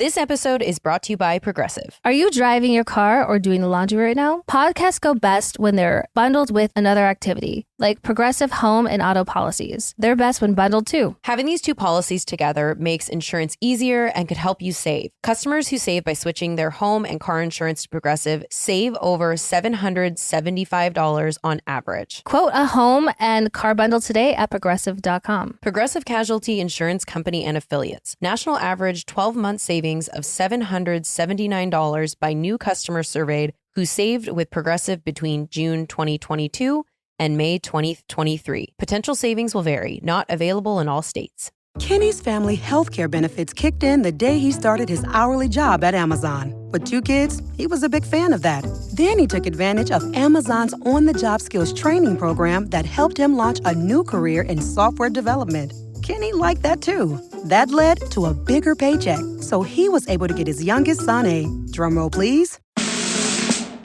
This episode is brought to you by Progressive. Are you driving your car or doing the laundry right now? Podcasts go best when they're bundled with another activity, like Progressive home and auto policies. They're best when bundled too. Having these two policies together makes insurance easier and could help you save. Customers who save by switching their home and car insurance to Progressive save over $775 on average. Quote a home and car bundle today at Progressive.com. Progressive Casualty Insurance Company and Affiliates. National average 12-month savings of $779 by new customers surveyed who saved with Progressive between June 2022 and May 2023. Potential savings will vary, not available in all states. Kenny's family healthcare benefits kicked in the day he started his hourly job at Amazon. With 2 kids, he was a big fan of that. Then he took advantage of Amazon's on-the-job skills training program that helped him launch a new career in software development. Kenny liked that too. That led to a bigger paycheck, so he was able to get his youngest son a, drumroll please,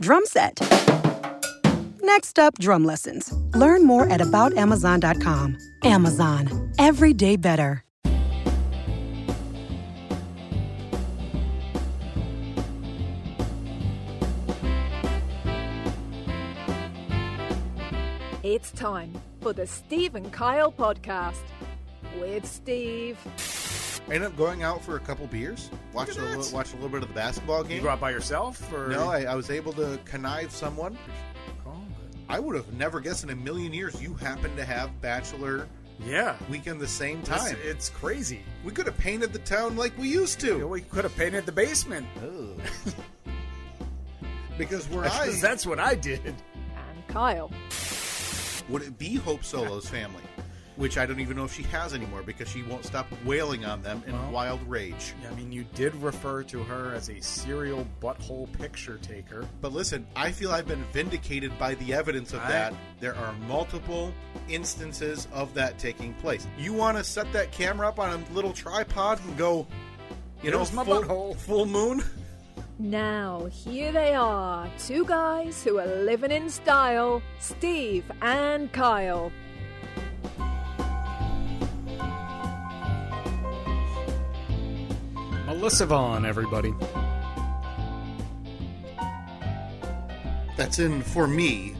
drum set. Next up, drum lessons. Learn more at aboutamazon.com. Amazon, every day better. It's time for the Steve and Kyle podcast with Steve. I ended up going out for a couple beers, watched a little bit of the basketball game. You go out by yourself? Or? No, I was able to connive someone. I would have never guessed in a million years you happen to have Bachelor weekend the same time. It's crazy. We could have painted the town like we used to. Yeah, we could have painted the basement. Because that's what I did. And Kyle. Would it be Hope Solo's family? Which I don't even know if she has anymore because she won't stop wailing on them in wild rage. I mean, you did refer to her as a serial butthole picture taker. But listen, I feel I've been vindicated by the evidence of that. There are multiple instances of that taking place. You want to set that camera up on a little tripod and go, full moon? Now, here they are, 2 guys who are living in style, Steve and Kyle. Melissa Vaughn, everybody. That's in, for me,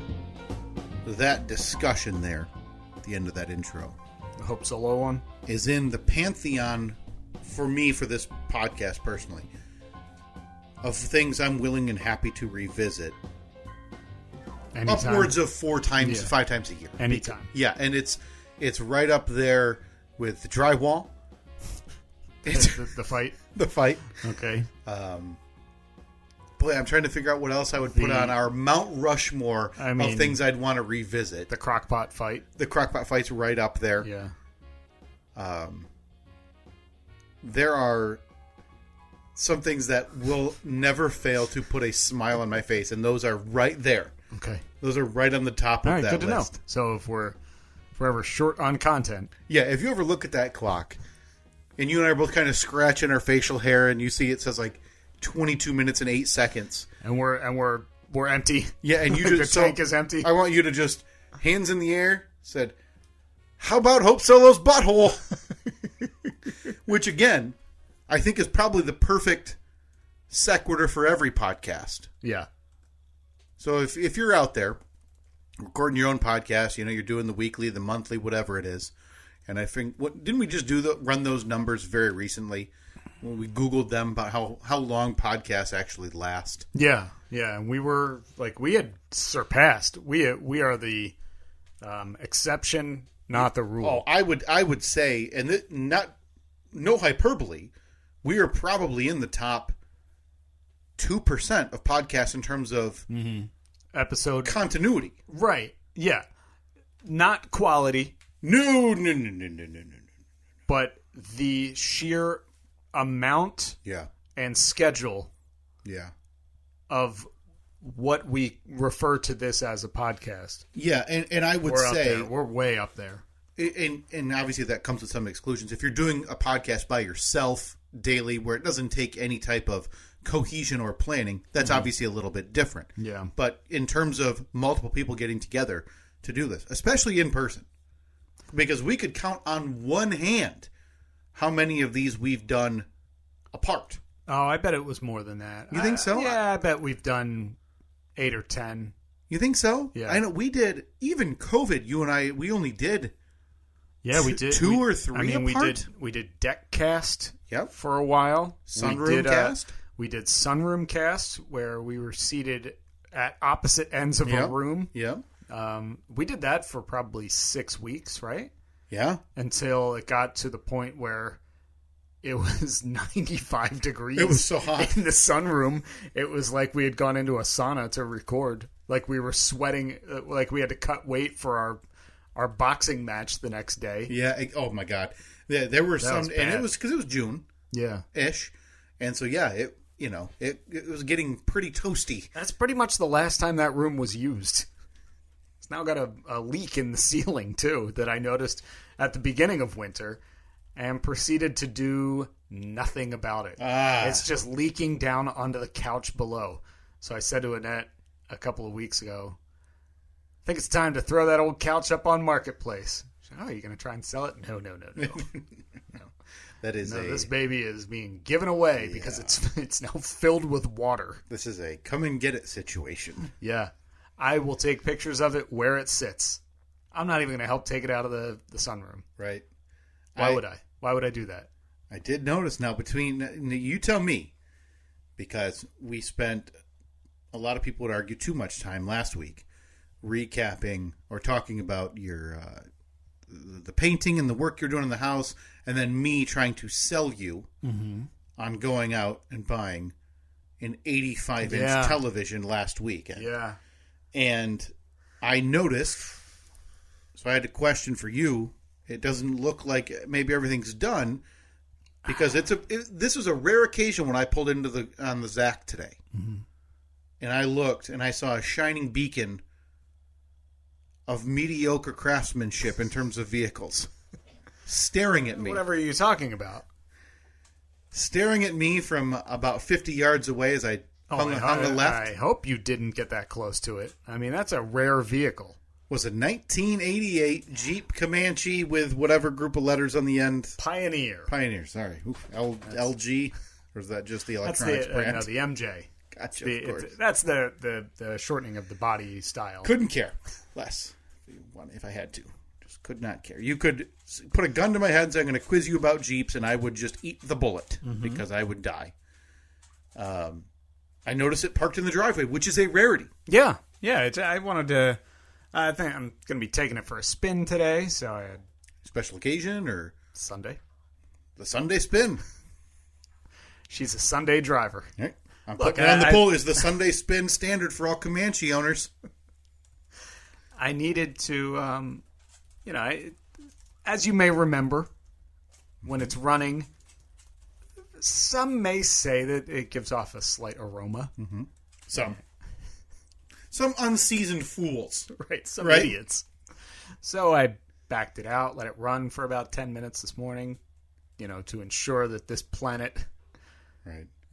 that discussion there, at the end of that intro. The Hope Solo one? Is in the pantheon, for me, for this podcast personally, of things I'm willing and happy to revisit. Anytime. Upwards of 5 times a year. Anytime. Yeah, and it's right up there with the drywall. The fight. The fight. Okay. Boy, I'm trying to figure out what else I would put on our Mount Rushmore of things I'd want to revisit. The crockpot fight. The crockpot fight's right up there. Yeah. There are some things that will never fail to put a smile on my face, and those are right there. Okay. Those are right on the top of that good to list. know. So if we're ever short on content. Yeah, if you ever look at that clock, and you and I are both kind of scratching our facial hair, and you see it says like 22 minutes and 8 seconds, and we're empty. Yeah, and you just the tank is empty. I want you to just hands in the air. Said, "How about Hope Solo's butthole?" Which again, I think is probably the perfect sequitur for every podcast. Yeah. So if you're out there recording your own podcast, you're doing the weekly, the monthly, whatever it is. And I think, didn't we just run those numbers very recently when we Googled them about how long podcasts actually last? Yeah. And we were we had surpassed. We are the exception, not the rule. Oh, I would say, and no hyperbole, we are probably in the top 2% of podcasts in terms of episode continuity. Right. Yeah. Not quality. No. But the sheer amount and schedule of what we refer to this as a podcast. Yeah, and I would say we're way up there. And obviously that comes with some exclusions. If you're doing a podcast by yourself daily where it doesn't take any type of cohesion or planning, that's obviously a little bit different. Yeah. But in terms of multiple people getting together to do this, especially in person, because we could count on one hand how many of these we've done apart. Oh, I bet it was more than that. You think so? Yeah, I bet we've done 8 or 10. You think so? Yeah. I know we did, even COVID, you and I, we only did we did. two or three apart? We did deck cast Yep. for a while. Sunroom cast? We did sunroom cast where we were seated at opposite ends of a room. Yep. We did that for probably 6 weeks, right? Yeah. Until it got to the point where it was 95 degrees. It was so hot. In the sunroom. It was like we had gone into a sauna to record. Like we were sweating, like we had to cut weight for our boxing match the next day. Yeah. Oh, my God. There were some, and it was because it was June. Yeah. Ish. And so, yeah, it was getting pretty toasty. That's pretty much the last time that room was used. It's now got a leak in the ceiling, too, that I noticed at the beginning of winter and proceeded to do nothing about it. It's just leaking down onto the couch below. So I said to Annette a couple of weeks ago, I think it's time to throw that old couch up on Marketplace. She said, oh, are you going to try and sell it? No. No. This baby is being given away because it's now filled with water. This is a come and get it situation. Yeah. I will take pictures of it where it sits. I'm not even going to help take it out of the sunroom. Right. Why would I? Why would I do that? I did notice now you tell me, because we spent, a lot of people would argue, too much time last week recapping or talking about your the painting and the work you're doing in the house, and then me trying to sell you on going out and buying an 85-inch television last weekend. Yeah. And I noticed, so I had a question for you. It doesn't look like maybe everything's done, because this was a rare occasion when I pulled into on the Zach today. Mm-hmm. And I looked and I saw a shining beacon of mediocre craftsmanship in terms of vehicles staring at me. Whatever are you talking about? Staring at me from about 50 yards away as I hung a left. I hope you didn't get that close to it. I mean, that's a rare vehicle. Was a 1988 Jeep Comanche with whatever group of letters on the end. Pioneer, sorry. LG? Or is that just the electronics brand? No, the MJ. Gotcha, of course. That's the shortening of the body style. Couldn't care less if I had to. Just could not care. You could put a gun to my head and say, I'm going to quiz you about Jeeps, and I would just eat the bullet because I would die. I noticed it parked in the driveway, which is a rarity. Yeah. I wanted to... I think I'm going to be taking it for a spin today, so I had... Special occasion or... Sunday. The Sunday spin. She's a Sunday driver. Right. I'm putting it on the poll. Is the Sunday spin standard for all Comanche owners? I needed to, as you may remember, when it's running, some may say that it gives off a slight aroma. Mm-hmm. Some unseasoned fools. Right, some idiots. So I backed it out, let it run for about 10 minutes this morning, to ensure that this planet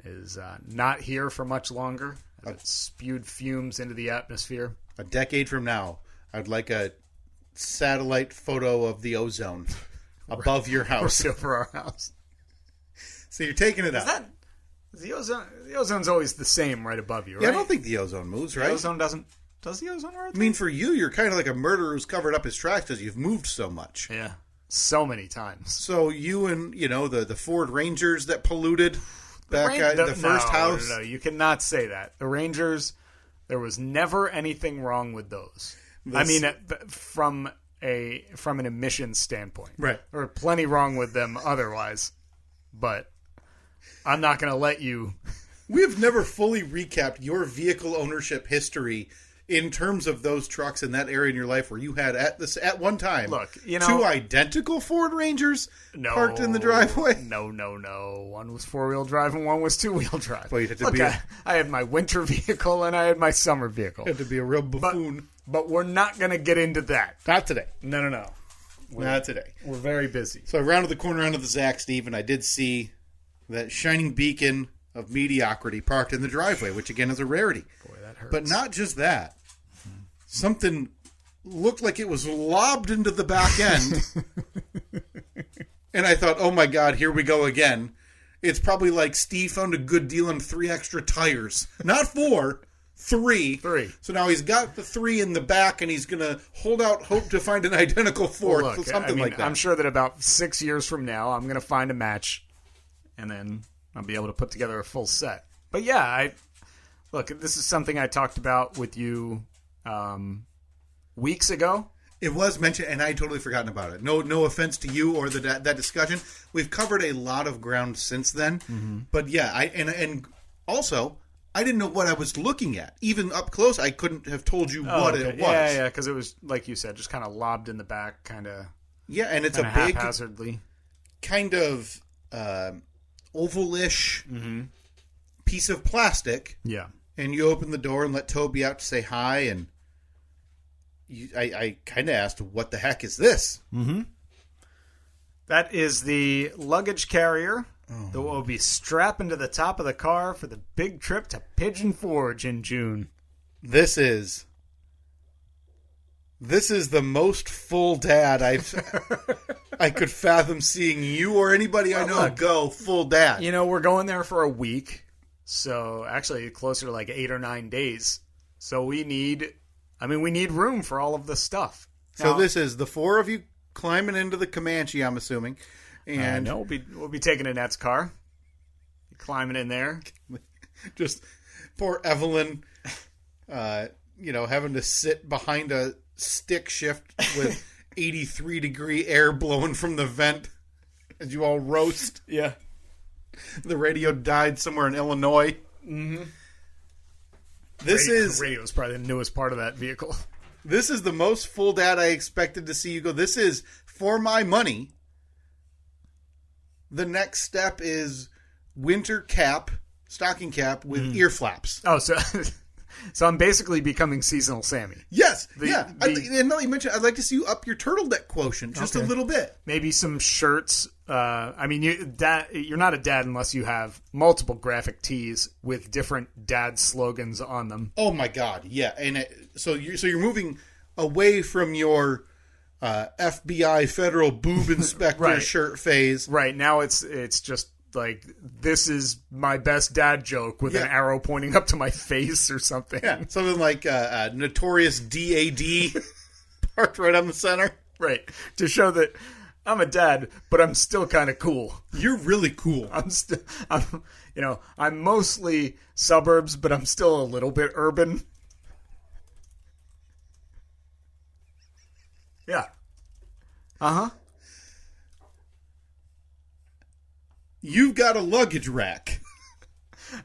is not here for much longer. As it spewed fumes into the atmosphere. A decade from now, I'd like a satellite photo of the ozone above your house. Right over our house. So you're taking it out. The ozone's always the same right above you, right? Yeah, I don't think the ozone moves, right? The ozone doesn't. Does the ozone rotate? I mean, for you, you're kind of like a murderer who's covered up his tracks because you've moved so much. Yeah, so many times. So you and, the Ford Rangers that polluted back at the first house. No, you cannot say that. The Rangers, there was never anything wrong with those. I mean, from an emissions standpoint. Right. There were plenty wrong with them otherwise, but... I'm not going to let you... We have never fully recapped your vehicle ownership history in terms of those trucks in that area in your life where you had at one time two identical Ford Rangers parked in the driveway. No. One was 4-wheel drive and one was 2-wheel drive. Well, I had my winter vehicle and I had my summer vehicle. You had to be a real buffoon. But we're not going to get into that. Not today. No. Not today. We're very busy. So I rounded the corner onto the Zach, Steve, and I did see that shining beacon of mediocrity parked in the driveway, which again is a rarity. Boy, that hurts. But not just that. Something looked like it was lobbed into the back end. And I thought, oh my God, here we go again. it's probably like Steve found a good deal on 3 extra tires. Not 4, 3. 3. So now he's got the 3 in the back, and he's going to hold out hope to find an identical 4th. Well, look, something like that. I'm sure that about 6 years from now, I'm going to find a match, and then I'll be able to put together a full set. But yeah, look, this is something I talked about with you weeks ago. It was mentioned, and I had totally forgotten about it. No offense to you or that discussion. We've covered a lot of ground since then. Mm-hmm. But yeah, and also, I didn't know what I was looking at. Even up close, I couldn't have told you what it was. Yeah, because it was, like you said, just kind of lobbed in the back, kind of. Yeah, and it's a big, haphazardly, kind of ovalish piece of plastic. Yeah. And you open the door and let Toby out to say hi, and I kind of asked, what the heck is this? Mm-hmm. That is the luggage carrier that will be strapping to the top of the car for the big trip to Pigeon Forge in June. This is the most full dad I could fathom seeing you or anybody I know go full dad. You know, we're going there for a week, so actually closer to like 8 or 9 days. So we need room for all of this stuff. So now, this is the 4 of you climbing into the Comanche, I'm assuming. And no, we'll be taking Annette's car, climbing in there. Just poor Evelyn, having to sit behind a stick shift with 83-degree air blowing from the vent as you all roast. Yeah. The radio died somewhere in Illinois. Mm-hmm. Radio is probably the newest part of that vehicle. This is the most full dad I expected to see you go. This is, for my money, the next step is winter cap, stocking cap with ear flaps. Oh, so I'm basically becoming seasonal Sammy. Yes, and now you mentioned, I'd like to see you up your turtleneck quotient just a little bit. Maybe some shirts. You're not a dad unless you have multiple graphic tees with different dad slogans on them. Oh my God, yeah, and so you're moving away from your FBI federal boob inspector shirt phase. Right now, it's just like, this is my best dad joke with an arrow pointing up to my face or something. Yeah, something like Notorious DAD parked right on the center. Right, to show that I'm a dad, but I'm still kind of cool. You're really cool. I'm mostly suburbs, but I'm still a little bit urban. Yeah. Uh-huh. You've got a luggage rack.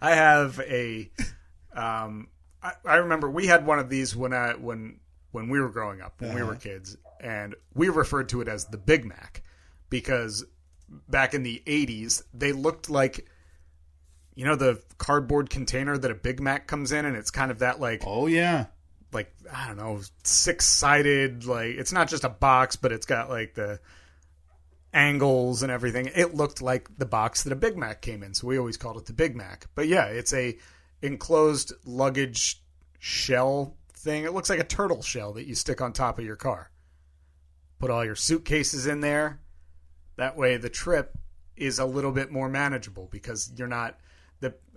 I have a I remember we had one of these when we were growing up, when we were kids, and we referred to it as the Big Mac because back in the 80s, they looked like, the cardboard container that a Big Mac comes in, and it's kind of that like, oh yeah, like, I don't know, 6-sided, like, it's not just a box, but it's got like the angles and everything. It looked like the box that a Big Mac came in, so we always called it the Big Mac. But yeah, it's a enclosed luggage shell thing. It looks like a turtle shell that you stick on top of your car. Put all your suitcases in there. That way the trip is a little bit more manageable because you're not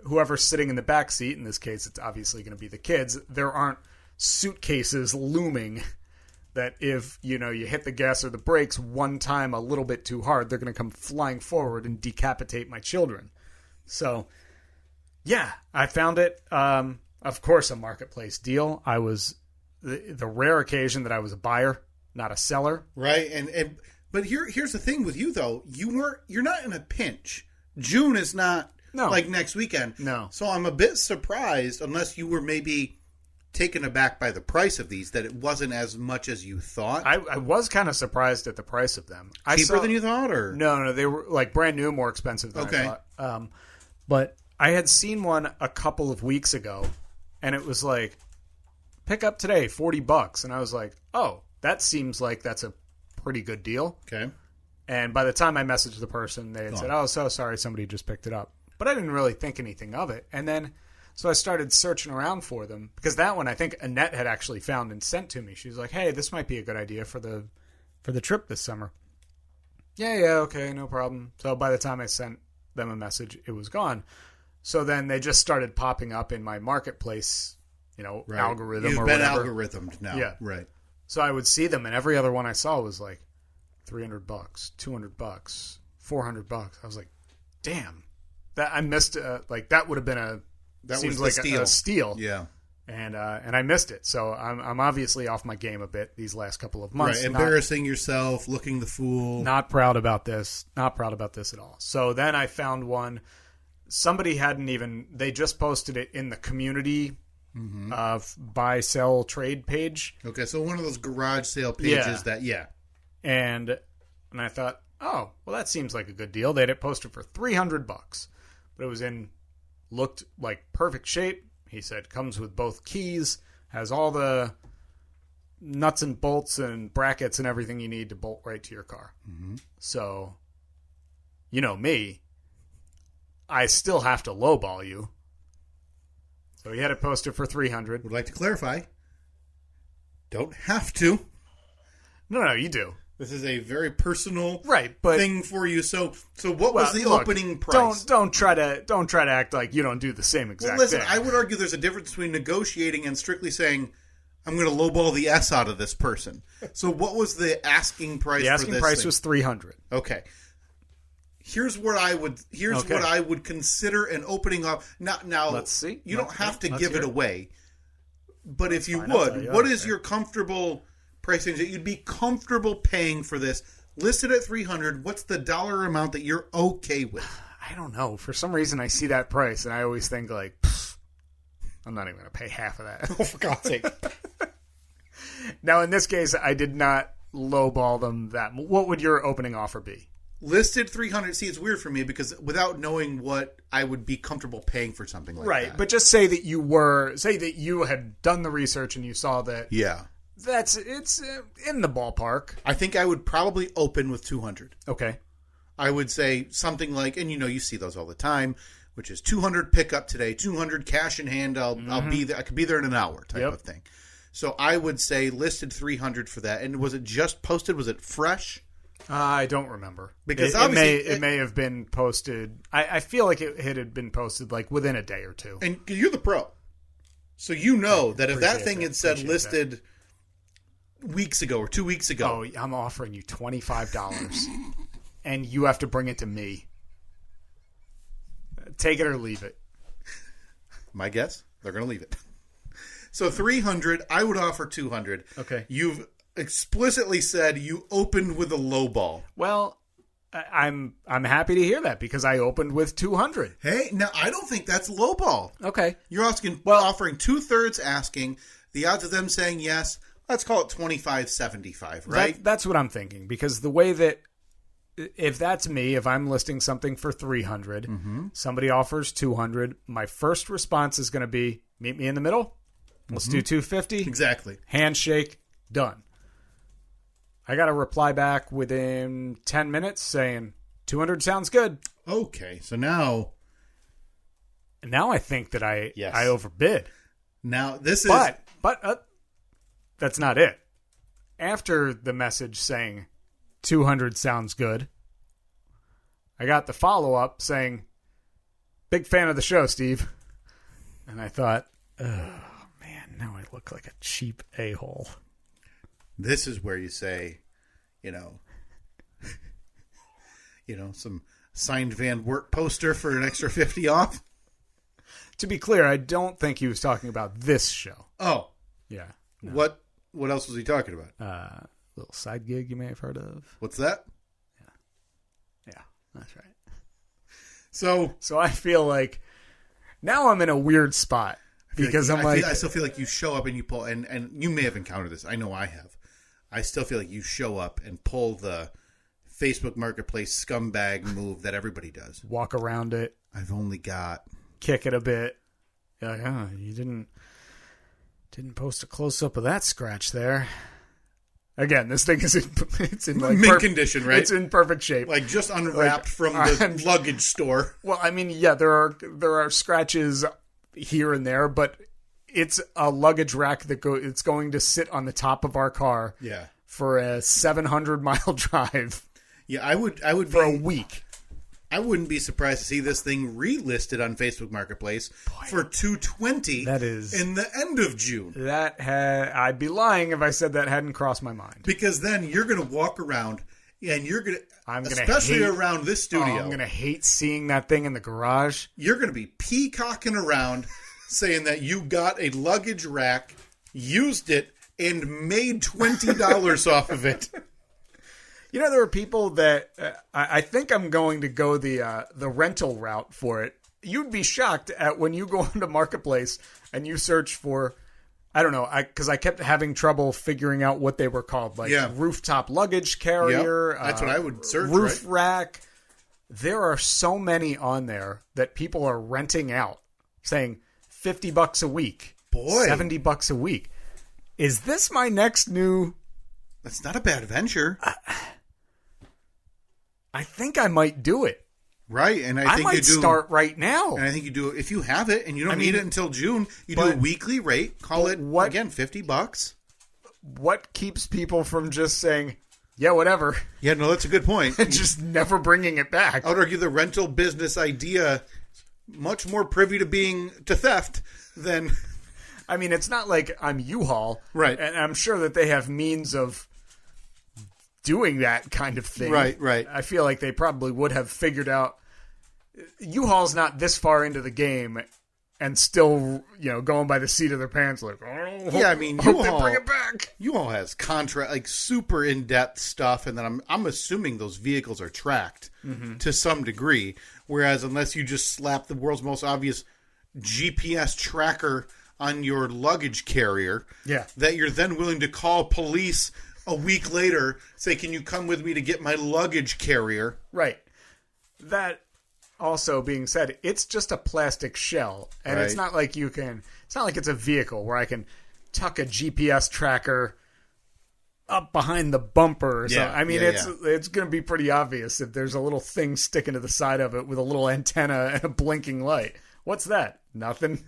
whoever's sitting in the back seat, in this case it's obviously going to be the kids, there aren't suitcases looming that if you hit the gas or the brakes one time a little bit too hard, they're going to come flying forward and decapitate my children. So yeah, I found it of course a marketplace deal. I was the rare occasion that I was a buyer, not a seller. Right. And but here's the thing with you though, you're not in a pinch. June is not like next weekend. No. So I'm a bit surprised, unless you were maybe taken aback by the price of these, that it wasn't as much as you thought. I was kind of surprised at the price of them. Cheaper than you thought, or no, they were like brand new, more expensive than I thought. But I had seen one a couple of weeks ago, and it was like, pick up today, $40, and I was like, oh, that seems like that's a pretty good deal. Okay. And by the time I messaged the person, they had said, oh, so sorry, somebody just picked it up. But I didn't really think anything of it. And then, so I started searching around for them, because that one I think Annette had actually found and sent to me. She was like, hey, this might be a good idea for the trip this summer. Yeah, okay, no problem. So by the time I sent them a message, it was gone. So then they just started popping up in my marketplace, algorithm You've or been whatever. algorithmed now. Yeah. Right. So I would see them, and every other one I saw was like $300, $200, $400. I was like, damn, that I missed. That would have been seems like a steal. Yeah. And I missed it. So I'm obviously off my game a bit these last couple of months. Right. Embarrassing yourself, looking the fool. Not proud about this. Not proud about this at all. So then I found one. Somebody they just posted it in the community buy, sell, trade page. Okay, so one of those garage sale pages And I thought, oh, well, that seems like a good deal. They had it posted for $300, but it was looked like perfect shape. He said comes with both keys, has all the nuts and bolts and brackets and everything you need to bolt right to your car. Mm-hmm. So, you know me, I still have to lowball you. So he had it posted for $300. Would like to clarify. Don't have to. No, you do. This is a very personal but thing for you. So what was the opening price? Don't try to act like you don't do the same exact listen, thing. I would argue there's a difference between negotiating and strictly saying, I'm going to lowball the S out of this person. So what was the asking price? The asking price was $300. Okay. Here's what I would consider an opening up. Now let's see. You don't have to give it away. But if you fine, would, what is your comfortable price range that you'd be comfortable paying for this? Listed at $300, what's the dollar amount that you're okay with? I don't know. For some reason I see that price and I always think like, I'm not even going to pay half of that. Oh, for God's sake. Now in this case I did not lowball them that. What would your opening offer be? Listed $300. See, it's weird for me because without knowing what I would be comfortable paying for something like that. Right, but just say that you had done the research and you saw that. Yeah. It's in the ballpark. I think I would probably open with $200. Okay. I would say something like, and you see those all the time, which is $200 pickup today, $200 cash in hand. I'll be there. I could be there in an hour type of thing. So I would say listed $300 for that. And was it just posted? Was it fresh? I don't remember because it may have been posted. I feel like it had been posted like within a day or two. And you're the pro, so you know that if that thing had said listed weeks ago or 2 weeks ago, I'm offering you $25, and you have to bring it to me. Take it or leave it. My guess, they're going to leave it. So $300, I would offer $200. Okay, you've explicitly said you opened with a low ball. Well, I'm happy to hear that because I opened with $200. Hey, now I don't think that's low ball. Okay, you're offering 2/3 asking. The odds of them saying yes, let's call it 25-75, right? That's what I'm thinking because the way that if that's me, if I'm listing something for $300, somebody offers $200, my first response is going to be meet me in the middle. Let's do $250. Exactly. Handshake. Done. I got a reply back within 10 minutes saying $200 sounds good. Okay, so now I think that I overbid. Now this but that's not it. After the message saying $200 sounds good, I got the follow up saying, "Big fan of the show, Steve." And I thought, oh man, now I look like a cheap a-hole. This is where you say, some signed Van Wert poster for an extra 50 off. To be clear, I don't think he was talking about this show. Oh. Yeah. No. What else was he talking about? Little side gig you may have heard of. What's that? Yeah, that's right. So I feel like now I'm in a weird spot because I still feel like you show up and you pull, and you may have encountered this. I know I have. I still feel like you show up and pull the Facebook Marketplace scumbag move that everybody does. Walk around it. I've only got. Kick it a bit. You're like, oh, you didn't post a close-up of that scratch there. Again, this thing is in like mint condition, right? It's in perfect shape. Like just unwrapped from the luggage store. Well, I mean, yeah, there are scratches here and there, but it's a luggage rack it's going to sit on the top of our car. Yeah. For a 700-mile drive. Yeah, I would for a week. I wouldn't be surprised to see this thing relisted on Facebook Marketplace for $220. That is in the end of June. I'd be lying if I said that hadn't crossed my mind. Because then you're going to walk around and especially around this studio. I'm going to hate seeing that thing in the garage. You're going to be peacocking around saying that you got a luggage rack, used it, and made $20 off of it. You know, there are people that I think I'm going to go the rental route for it. You'd be shocked at when you go onto Marketplace and you search for, I don't know, because I kept having trouble figuring out what they were called, like rooftop luggage carrier. Yep, that's what I would search. Roof rack. There are so many on there that people are renting out, saying $50 a week, $70 a week. Is this my next new? That's not a bad venture. I think I might do it. Right, and I think might you do start right now. And I think you do if you have it and you don't need it until June. You do a weekly rate. Call it again $50. What keeps people from just saying, "Yeah, whatever"? Yeah, no, that's a good point. And just never bringing it back. I would argue the rental business idea much more privy to theft than. I mean, it's not like I'm U-Haul, right? And I'm sure that they have means of doing that kind of thing. Right. I feel like they probably would have figured out U-Haul's not this far into the game and still, going by the seat of their pants like, I mean, hope they bring it back. U-Haul has super in-depth stuff, and then I'm assuming those vehicles are tracked to some degree, whereas unless you just slap the world's most obvious GPS tracker on your luggage carrier, that you're then willing to call police a week later, say, can you come with me to get my luggage carrier? Right. That also being said, it's just a plastic shell. And it's not like it's not like it's a vehicle where I can tuck a GPS tracker up behind the bumper or something. I mean, it's going to be pretty obvious if there's a little thing sticking to the side of it with a little antenna and a blinking light. What's that? Nothing.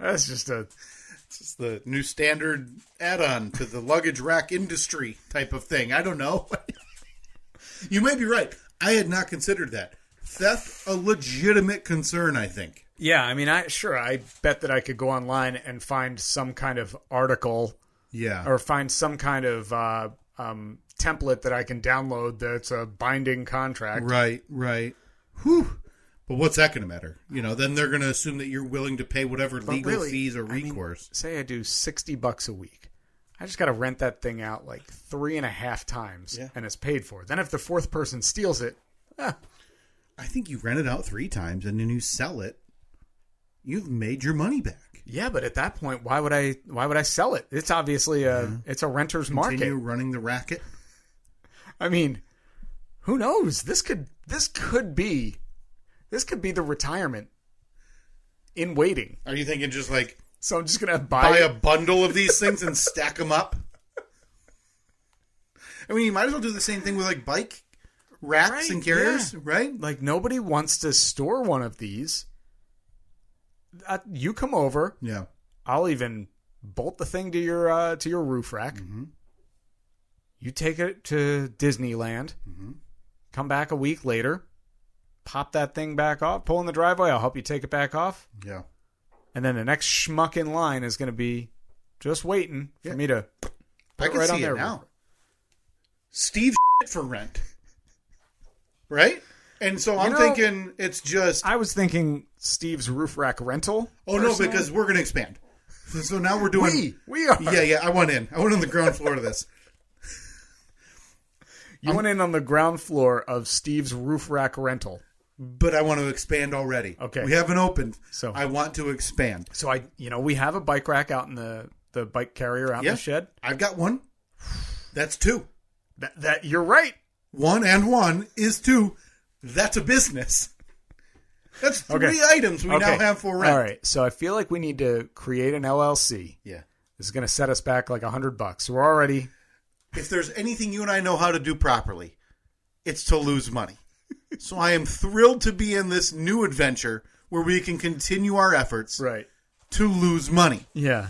That's just It's the new standard add-on to the luggage rack industry type of thing. I don't know. You may be right. I had not considered that. Theft, a legitimate concern, I think. Yeah, I mean, I bet that I could go online and find some kind of article. Yeah. Or find some kind of template that I can download that's a binding contract. Right. Whew. But what's that going to matter? Then they're going to assume that you're willing to pay whatever legal fees or recourse. Say I do $60 a week. I just got to rent that thing out like 3.5 times, and it's paid for. Then if the fourth person steals it, I think you rent it out 3 times, and then you sell it. You've made your money back. Yeah, but at that point, why would I sell it? It's obviously it's a renter's market. Continue running the racket. I mean, who knows? This could be the retirement in waiting. Are you thinking just like... So I'm just going to buy a bundle of these things and stack them up? I mean, you might as well do the same thing with like bike racks and carriers, right? Like nobody wants to store one of these. You come over. Yeah. I'll even bolt the thing to your roof rack. Mm-hmm. You take it to Disneyland. Mm-hmm. Come back a week later. Pop that thing back off. Pull in the driveway. I'll help you take it back off. Yeah. And then the next schmuck in line is going to be just waiting for me to put it right on there now. Steve for rent. Right? And so I'm thinking it's just... I was thinking Steve's roof rack rental. Oh, personally. No, because we're going to expand. So now we're doing... We are. Yeah, I went in. I went on the ground floor of this. You went in on the ground floor of Steve's roof rack rental. But I want to expand already. Okay. We haven't opened, so I want to expand. So we have a bike rack out in the bike carrier out in the shed. I've got one. That's 2. That you're right. 1 and 1 is 2. That's a business. That's 3 items we now have for rent. All right. So I feel like we need to create an LLC. Yeah. This is going to set us back like $100. We're already... If there's anything you and I know how to do properly, it's to lose money. So I am thrilled to be in this new adventure where we can continue our efforts to lose money. Yeah.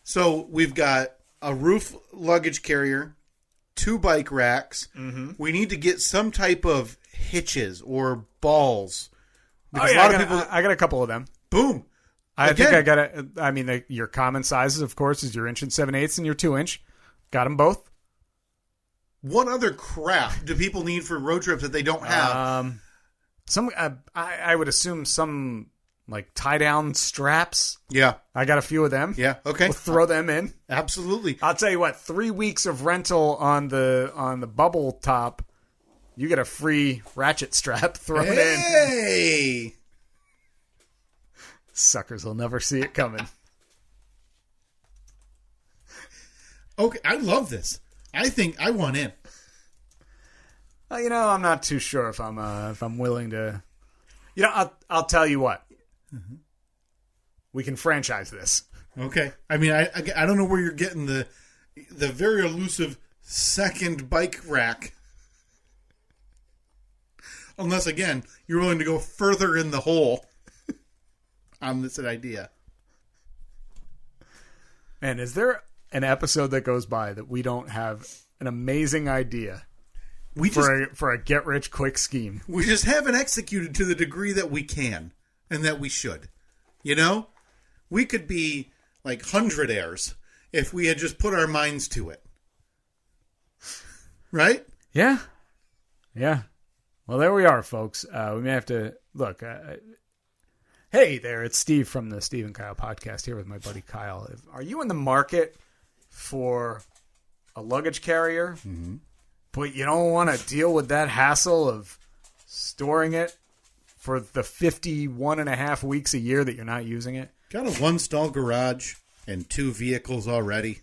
So we've got a roof luggage carrier, 2 bike racks. Mm-hmm. We need to get some type of hitches or balls. Because I got a couple of them. Boom. I think I got it. I mean, your common sizes, of course, is your 1 7/8 and your 2-inch. Got them both. What other crap do people need for road trips that they don't have? I would assume some like tie down straps. Yeah, I got a few of them. Yeah, okay, we'll throw them in. Absolutely. I'll tell you what. 3 weeks of rental on the bubble top, you get a free ratchet strap thrown in. Hey, suckers will never see it coming. Okay, I love this. I think I want in. I'm not too sure if I'm willing to. I'll tell you what. Mm-hmm. We can franchise this. Okay. I mean, I don't know where you're getting the very elusive second bike rack. Unless, again, you're willing to go further in the hole on this idea. Man, is there an episode that goes by that we don't have an amazing idea for a get-rich-quick scheme? We just haven't executed to the degree that we can and that we should. We could be like 100-aires if we had just put our minds to it. Right? Yeah. Yeah. Well, there we are, folks. We may have to look. Hey there, it's Steve from the Steve and Kyle podcast here with my buddy Kyle. Are you in the market for a luggage carrier, but you don't want to deal with that hassle of storing it for the 51 and a half weeks a year that you're not using it? Got a 1-stall garage and 2 vehicles already.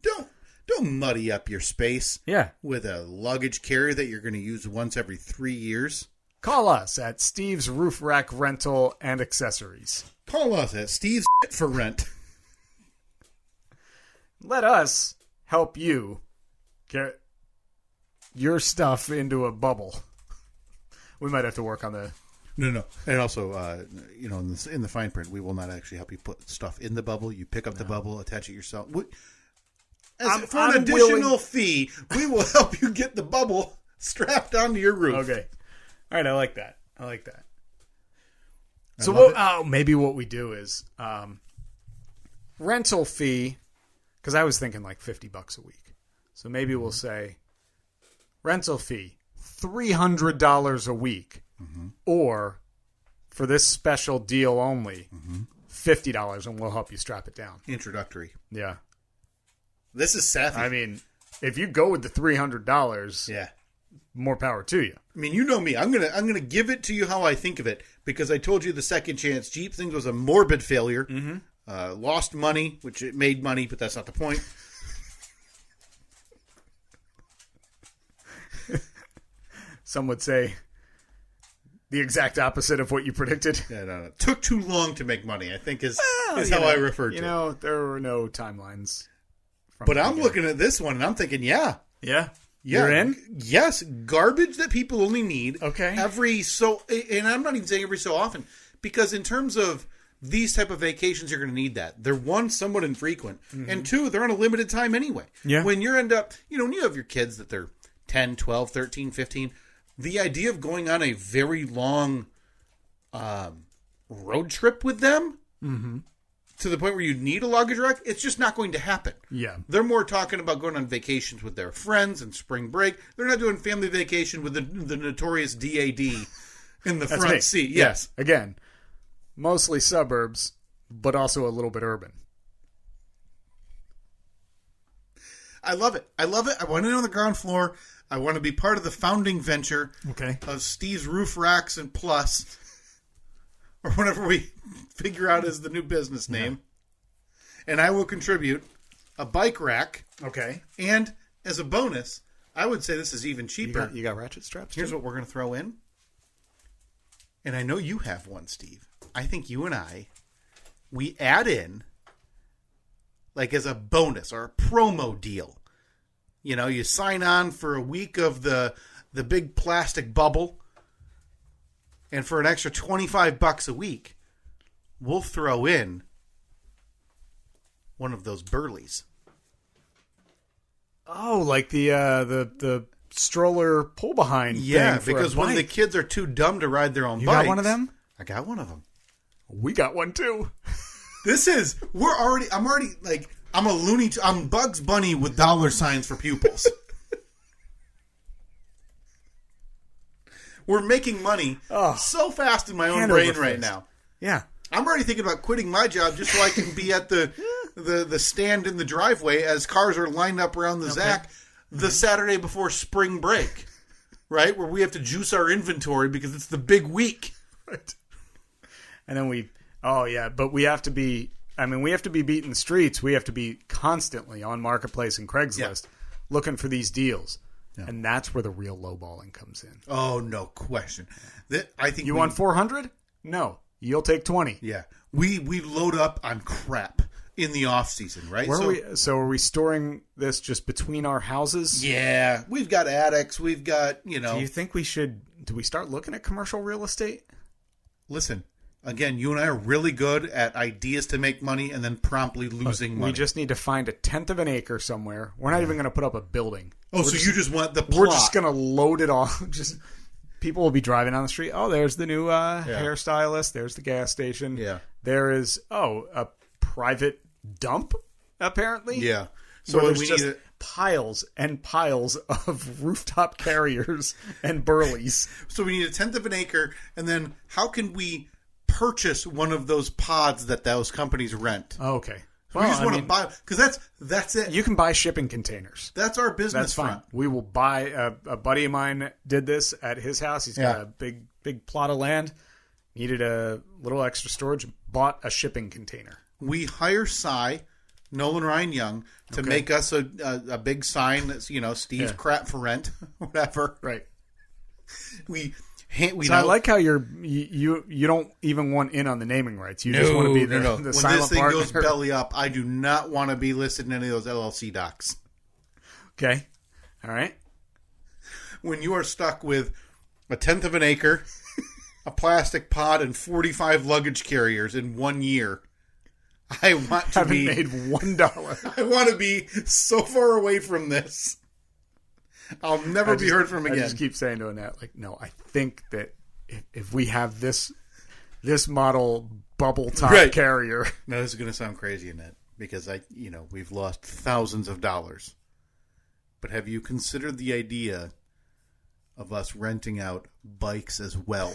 Don't muddy up your space with a luggage carrier that you're going to use once every 3 years. Call us at Steve's Roof Rack Rental and Accessories. Call us at Steve's for Rent. Let us help you get your stuff into a bubble. We might have to work on the... No. And also, in the fine print, we will not actually help you put stuff in the bubble. You pick up the bubble, attach it yourself. For an additional fee, we will help you get the bubble strapped onto your roof. Okay. All right, I like that. So maybe what we do is rental fee, because I was thinking like $50 a week. So maybe we'll say rental fee, $300 a week, or for this special deal only, $50, and we'll help you strap it down. Introductory. Yeah. This is savvy. I mean, if you go with the $300, more power to you. I mean, you know me. I'm gonna give it to you how I think of it, because I told you the second chance Jeep thing was a morbid failure. Lost money, which it made money, but that's not the point. Some would say the exact opposite of what you predicted. Yeah, no. Took too long to make money, I think is how I referred to it. There were no timelines. But I'm looking at this one, and I'm thinking, Yeah. You're in? Yes. Garbage that people only need. Okay. And I'm not even saying every so often, because in terms of these type of vacations, you're going to need that. They're, one, somewhat infrequent, and two, they're on a limited time anyway. Yeah. When you end up, when you have your kids that they're 10, 12, 13, 15, the idea of going on a very long road trip with them, to the point where you need a luggage rack, it's just not going to happen. Yeah. They're more talking about going on vacations with their friends and spring break. They're not doing family vacation with the notorious DAD in the front seat. Yes. Yeah. Again, mostly suburbs, but also a little bit urban. I love it. I want it on the ground floor. I want to be part of the founding venture of Steve's Roof Racks and Plus, or whatever we figure out as the new business name. And I will contribute a bike rack. Okay. And as a bonus, I would say this is even cheaper. You got ratchet straps? Here's what we're going to throw in. And I know you have one, Steve. I think you and we add in, like as a bonus or a promo deal. You sign on for a week of the big plastic bubble, and for an extra $25 a week, we'll throw in one of those burleys. Oh, like the stroller pull behind. Yeah, thing for because a when the bike. kids are too dumb to ride their own You bikes. got one of them? I got one of them. We got one too. I'm a I'm Bugs Bunny with dollar signs for pupils. We're making money so fast in my own Hand brain over right fist. now. Yeah. I'm already thinking about quitting my job just so I can be at the stand in the driveway as cars are lined up around the Zach the Saturday before spring break, right? Where we have to juice our inventory because it's the big week. Right. And then but we have to be beating the streets. We have to be constantly on Marketplace and Craigslist looking for these deals. Yeah. And that's where the real lowballing comes in. Oh, no question. I think you want 400? No. You'll take 20. Yeah. We load up on crap in the off season, right? So are we storing this just between our houses? Yeah. We've got attics. We've got, Do you think do we start looking at commercial real estate? Listen, again, you and I are really good at ideas to make money and then promptly losing money. We just need to find 1/10 of an acre somewhere. We're not even going to put up a building. Oh, you just want the plot. We're just going to load it all. Just people will be driving down the street. Oh, there's the new hairstylist. There's the gas station. Yeah. There is, a private dump, apparently. Yeah. So there's just piles and piles of rooftop carriers and burleys. So we need 1/10 of an acre, and then how can we purchase one of those pods that those companies rent? Oh, okay. So we just want to buy, because that's it. You can buy shipping containers. That's our business. That's fine. Front. We will buy. A buddy of mine did this at his house. He's got a big plot of land. Needed a little extra storage. Bought a shipping container. We hire Nolan Ryan Young, to make us a big sign that's Steve's crap for rent, whatever. Right. I like how you don't even want in on the naming rights. You just want to be the when silent this thing partner. goes belly up, I do not want to be listed in any of those LLC docs. Okay. All right. When you are stuck with 1/10 of an acre, a plastic pod, and 45 luggage carriers in 1 year, I want to haven't made $1. I want to be so far away from this. I'll never be heard from again. I just keep saying to Annette, no, I think that if we have this model bubble top carrier. Now, this is going to sound crazy, Annette, because we've lost thousands of dollars. But have you considered the idea of us renting out bikes as well?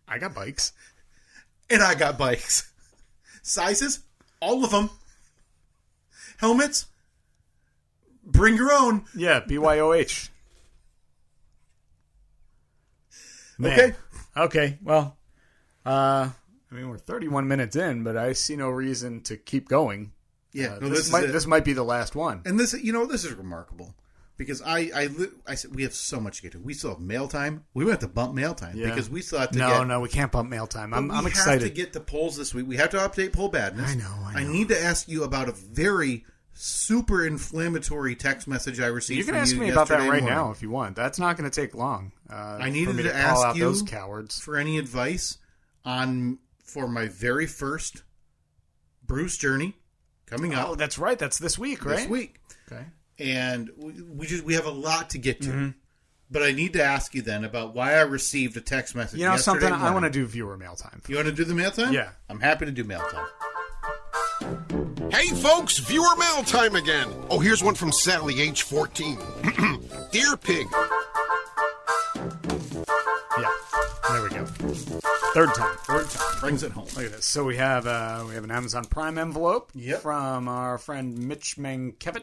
I got bikes. And I got bikes. Sizes? All of them. Helmets? Bring your own. Yeah, BYOH. Man. Okay. Well, we're 31 minutes in, but I see no reason to keep going. Yeah, this might be the last one. And this is remarkable. Because I said we have so much to get to. We still have mail time. We went to bump mail time because we still have to No, we can't bump mail time. I'm excited. We have to get the polls this week. We have to update Poll Badness. I know. I need to ask you about a very super inflammatory text message I received. You can from ask you me about that right morning. now if you want. That's not going to take long. I needed for me to call ask out you those cowards for any advice for my very first Bruce journey coming up. Oh, that's right. That's this week, right? This week. Okay. And we have a lot to get to. Mm-hmm. But I need to ask you then about why I received a text message yesterday something? morning. I want to do viewer mail time. You want to do the mail time? Yeah. I'm happy to do mail time. Hey, folks, viewer mail time again. Oh, here's one from Sally, age 14. Dear Pig. Yeah, there we go. Third time. Brings it home. Look at this. So we have an Amazon Prime envelope Yep. from our friend Mitch Mankiewicz.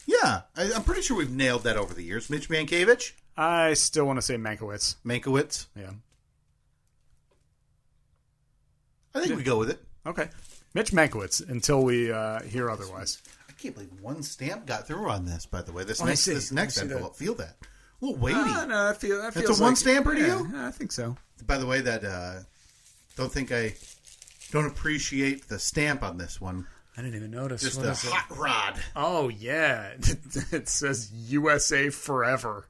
Yeah, I'm pretty sure we've nailed that over the years. Mitch Mankiewicz? I still want to say Mankiewicz. Mankiewicz? Yeah. I think we go with it. Okay. Mitch Mankiewicz until we hear otherwise. I can't believe one stamp got through on this, by the way. This I next see envelope. Feel that. A little weighty. No, that feels It's a one-stamper to you? Yeah, I think so. By the way, that don't appreciate the stamp on this one. I didn't even notice. Just what a is hot rod. Oh, yeah. It says USA Forever.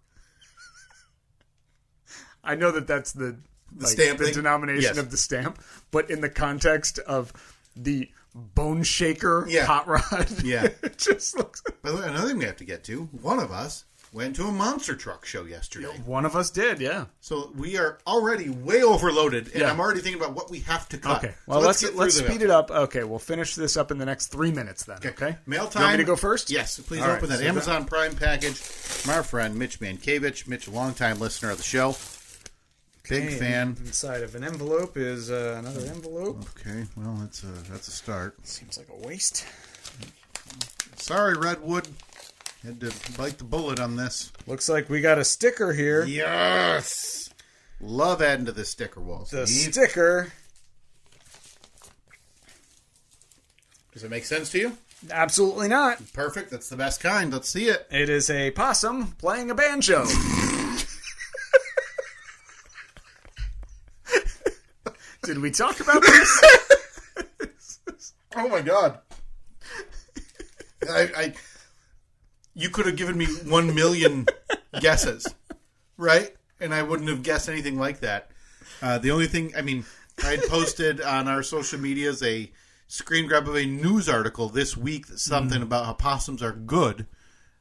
I know that's the stamp the thing? denomination Yes. of the stamp, but in the context of the bone shaker Yeah. hot rod. Yeah. It just looks... By the way, another thing we have to get to, one of us went to a monster truck show yesterday. One of us did, yeah. So we are already way overloaded, and Yeah. I'm already thinking about what we have to cut. Okay, So well, let's get through speed it up. Okay, we'll finish this up in the next 3 minutes then, okay? Mail You time. want me to go first? Yes, please All open right, that so Amazon Prime package from our friend Mitch Mankiewicz. Mitch, a longtime listener of the show. Big Okay, fan. Inside of an envelope is another envelope. Okay, well, that's a start. Seems like a waste. Sorry, Redwood. Had to bite the bullet on this. Looks like we got a sticker here. Yes! Love adding to the sticker wall. The Steve. sticker. Does it make sense to you? Absolutely not. Perfect. That's the best kind. Let's see it. It is a possum playing a banjo. Did we talk about this? Oh my god. You could have given me 1 million guesses, right? And I wouldn't have guessed anything like that. The only thing, I had posted on our social medias a screen grab of a news article this week that's something about how possums are good,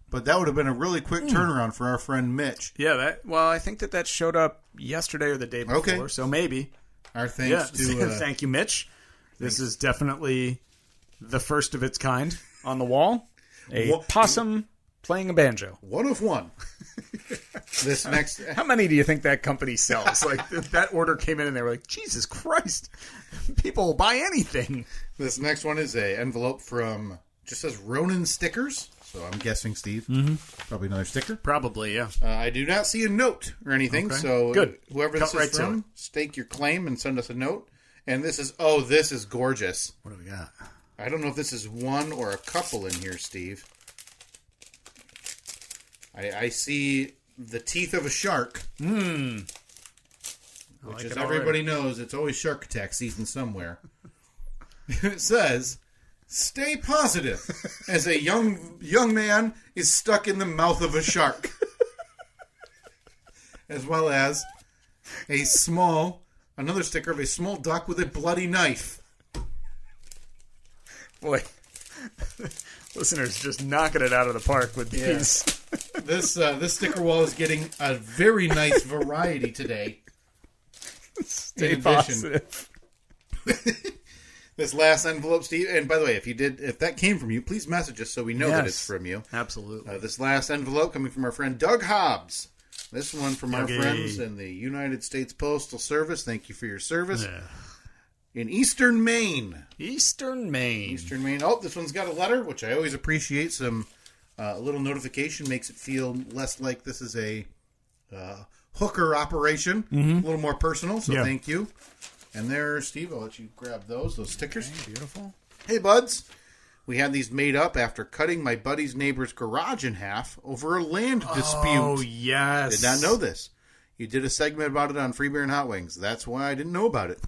but that would have been a really quick turnaround for our friend Mitch. Yeah, I think that showed up yesterday or the day before, Okay. so maybe. Our thanks to... Thank you, Mitch. This is definitely the first of its kind on the wall. A possum playing a banjo. One of one. This next... How many do you think that company sells? Like, that order came in and they were like, Jesus Christ, people will buy anything. This next one is a envelope from, just says Ronin Stickers. So I'm guessing, Steve, probably another sticker. Probably, yeah. I do not see a note or anything. Okay. So Good. Whoever Cut this right is to from, it. stake your claim and send us a note. And this is gorgeous. What do we got? I don't know if this is one or a couple in here, Steve. I see the teeth of a shark. Which, as everybody knows, it's always shark attack season somewhere. It says, "Stay positive," as a young man is stuck in the mouth of a shark. As well as another sticker of a small duck with a bloody knife. Boy, listeners just knocking it out of the park with these. This sticker wall is getting a very nice variety today. Stay In addition, positive. this last envelope, Steve, and by the way, if that came from you, please message us so we know that it's from you. Absolutely. This last envelope coming from our friend Doug Hobbs. This one from our Dougie. friends in the United States Postal Service. Thank you for your service. Yeah. In Eastern Maine. Eastern Maine. Oh, this one's got a letter, which I always appreciate. A little notification makes it feel less like this is a hooker operation. A little more personal, so thank you. And there, Steve, I'll let you grab those stickers. Okay, beautiful. Hey, buds. We had these made up after cutting my buddy's neighbor's garage in half over a land dispute. Oh, yes. Did not know this. You did a segment about it on Free Beer and Hot Wings. That's why I didn't know about it.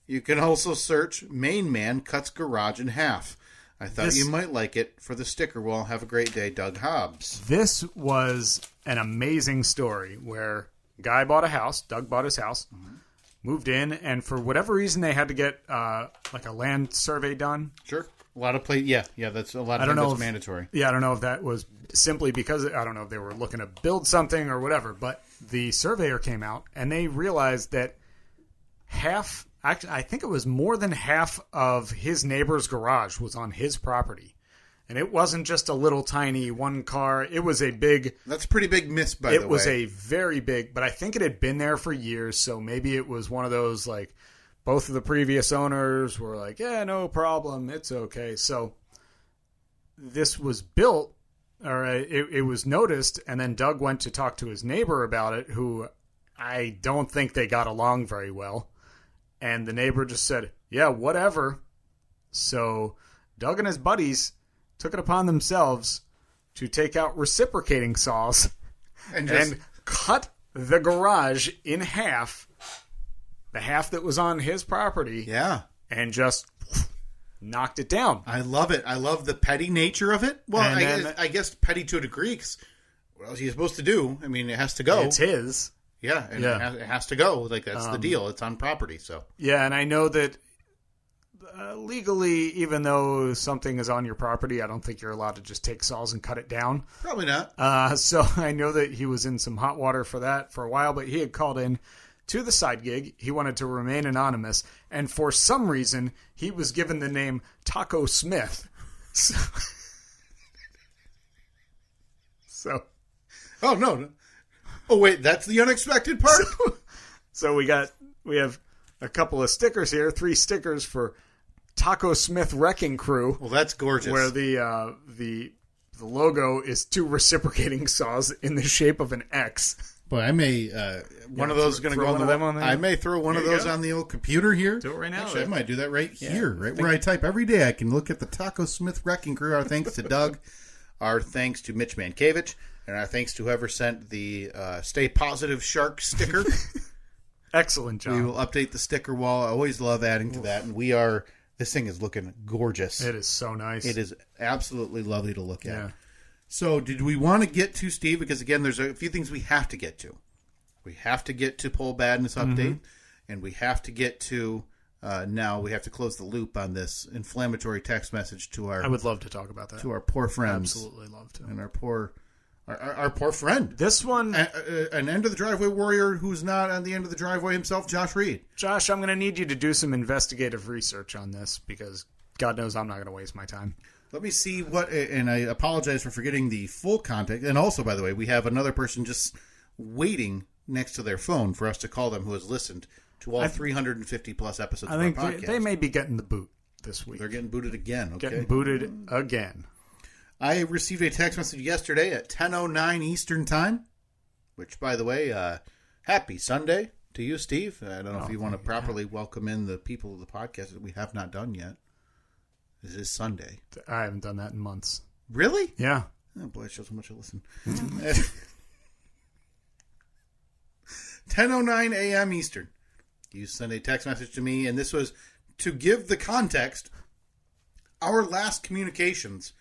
You can also search Maine Man Cuts Garage in Half. I thought you might like it for the sticker wall. Have a great day, Doug Hobbs. This was an amazing story where guy bought a house, Doug bought his house, moved in, and for whatever reason they had to get like a land survey done. Sure. A lot of that's a lot of times that's mandatory. Yeah, I don't know if that was simply because, I don't know if they were looking to build something or whatever, but the surveyor came out and they realized that I think it was more than half of his neighbor's garage was on his property. And it wasn't just a little tiny one car. It was a big... That's a pretty big miss, by the way. It was a very big... But I think it had been there for years, so maybe it was one of those, like, both of the previous owners were like, yeah, no problem, it's okay. So this was built, or it was noticed, and then Doug went to talk to his neighbor about it, who I don't think they got along very well. And the neighbor just said, yeah, whatever. So Doug and his buddies took it upon themselves to take out reciprocating saws and cut the garage in half, the half that was on his property, and just knocked it down. I love it. I love the petty nature of it. Well, I guess petty to a degree, because what else are you supposed to do? I mean, it has to go. It's his. Yeah, and it has to go. Like, that's the deal. It's on property, so. Yeah, and I know that legally, even though something is on your property, I don't think you're allowed to just take saws and cut it down. Probably not. So I know that he was in some hot water for that for a while, but he had called in to the side gig. He wanted to remain anonymous, and for some reason, he was given the name Taco Smith. So Oh, no. Oh, wait, that's the unexpected part? So we have a couple of stickers here, 3 stickers for Taco Smith Wrecking Crew. Well, that's gorgeous. Where the logo is 2 reciprocating saws in the shape of an X. Boy, I may one of those is going to go on one of them on there. I may throw one of those on the old computer here. Do it right now. Actually, I might do that right here, right where I type every day. I can look at the Taco Smith Wrecking Crew. Our thanks to Doug. Our thanks to Mitch Mankiewicz. And our thanks to whoever sent the Stay Positive Shark sticker. Excellent job. We will update the sticker wall. I always love adding to that. And this thing is looking gorgeous. It is so nice. It is absolutely lovely to look at. Yeah. So did we want to get to, Steve? Because, again, there's a few things we have to get to. We have to get to Poll Badness Update. And we have to get to, now we have to close the loop on this inflammatory text message to our... I would love to talk about that. To our poor friends. Absolutely love to. And our poor friend. This one... An end of the driveway warrior who's not on the end of the driveway himself, Josh Reed. Josh, I'm going to need you to do some investigative research on this because God knows I'm not going to waste my time. Let me see what... And I apologize for forgetting the full context. And also, by the way, we have another person just waiting next to their phone for us to call them who has listened to all 350-plus episodes of our podcast. I think they may be getting the boot this week. They're getting booted again, okay? Getting booted again. I received a text message yesterday at 10:09 Eastern Time, which, by the way, happy Sunday to you, Steve. I don't know if you want to properly welcome in the people of the podcast that we have not done yet. This is Sunday. I haven't done that in months. Really? Yeah. Oh, boy, it shows how much I listen. 10:09 a.m. Eastern. You sent a text message to me, and this was to give the context. Our last communications...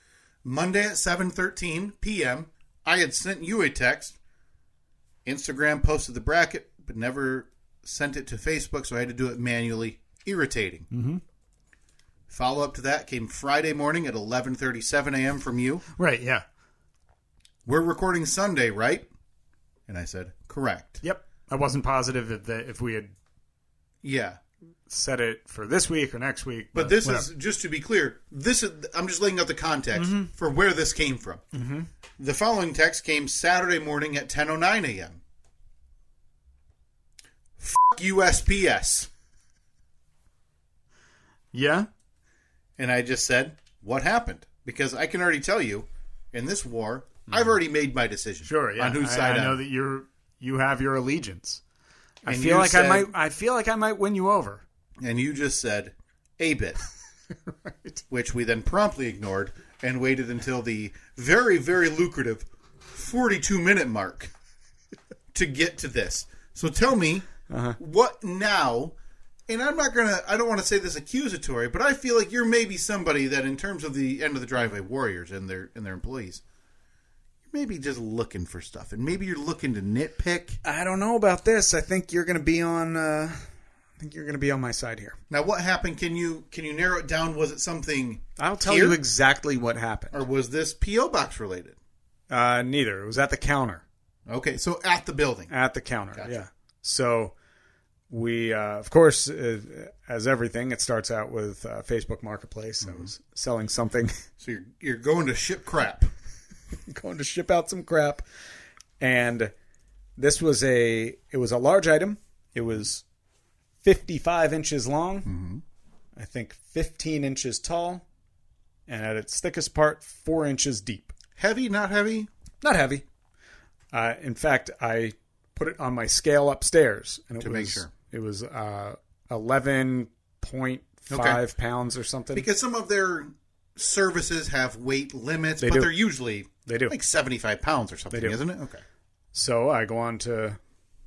Monday at 7:13 p.m., I had sent you a text. Instagram posted the bracket, but never sent it to Facebook, so I had to do it manually. Irritating. Mm-hmm. Follow-up to that came Friday morning at 11:37 a.m. from you. Right, yeah. We're recording Sunday, right? And I said, correct. Yep. I wasn't positive if we had set it for this week or next week. But this is, just to be clear, I'm just laying out the context for where this came from. Mm-hmm. The following text came Saturday morning at 10:09 a.m. F*** USPS. Yeah? And I just said, what happened? Because I can already tell you, in this war, I've already made my decision. Sure, yeah. On whose side I know that you have your allegiance. And I feel like I might win you over. And you just said, a bit. Right. Which we then promptly ignored and waited until the very, very lucrative 42-minute mark to get to this. So tell me, what now? And I don't want to say this accusatory, but I feel like you're maybe somebody that in terms of the end of the driveway warriors and their employees, you're maybe just looking for stuff. And maybe you're looking to nitpick. I don't know about this. I think you're going to be on... you're going to be on my side here. Now, what happened? Can you narrow it down? Was it something I'll tell you exactly what happened. Or was this P.O. Box related? Neither. It was at the counter. Okay, so at the building. At the counter, Gotcha. Yeah. So we, of course, as everything, it starts out with Facebook Marketplace. I was selling something. So you're going to ship crap. Going to ship out some crap. And this was it was a large item. It was 55 inches long, I think 15 inches tall, and at its thickest part, 4 inches deep. Heavy, not heavy? Not heavy. In fact, I put it on my scale upstairs. And make sure. It was 11.5 pounds or something. Because some of their services have weight limits, they're usually like 75 pounds or something, isn't it? Okay. So I go on to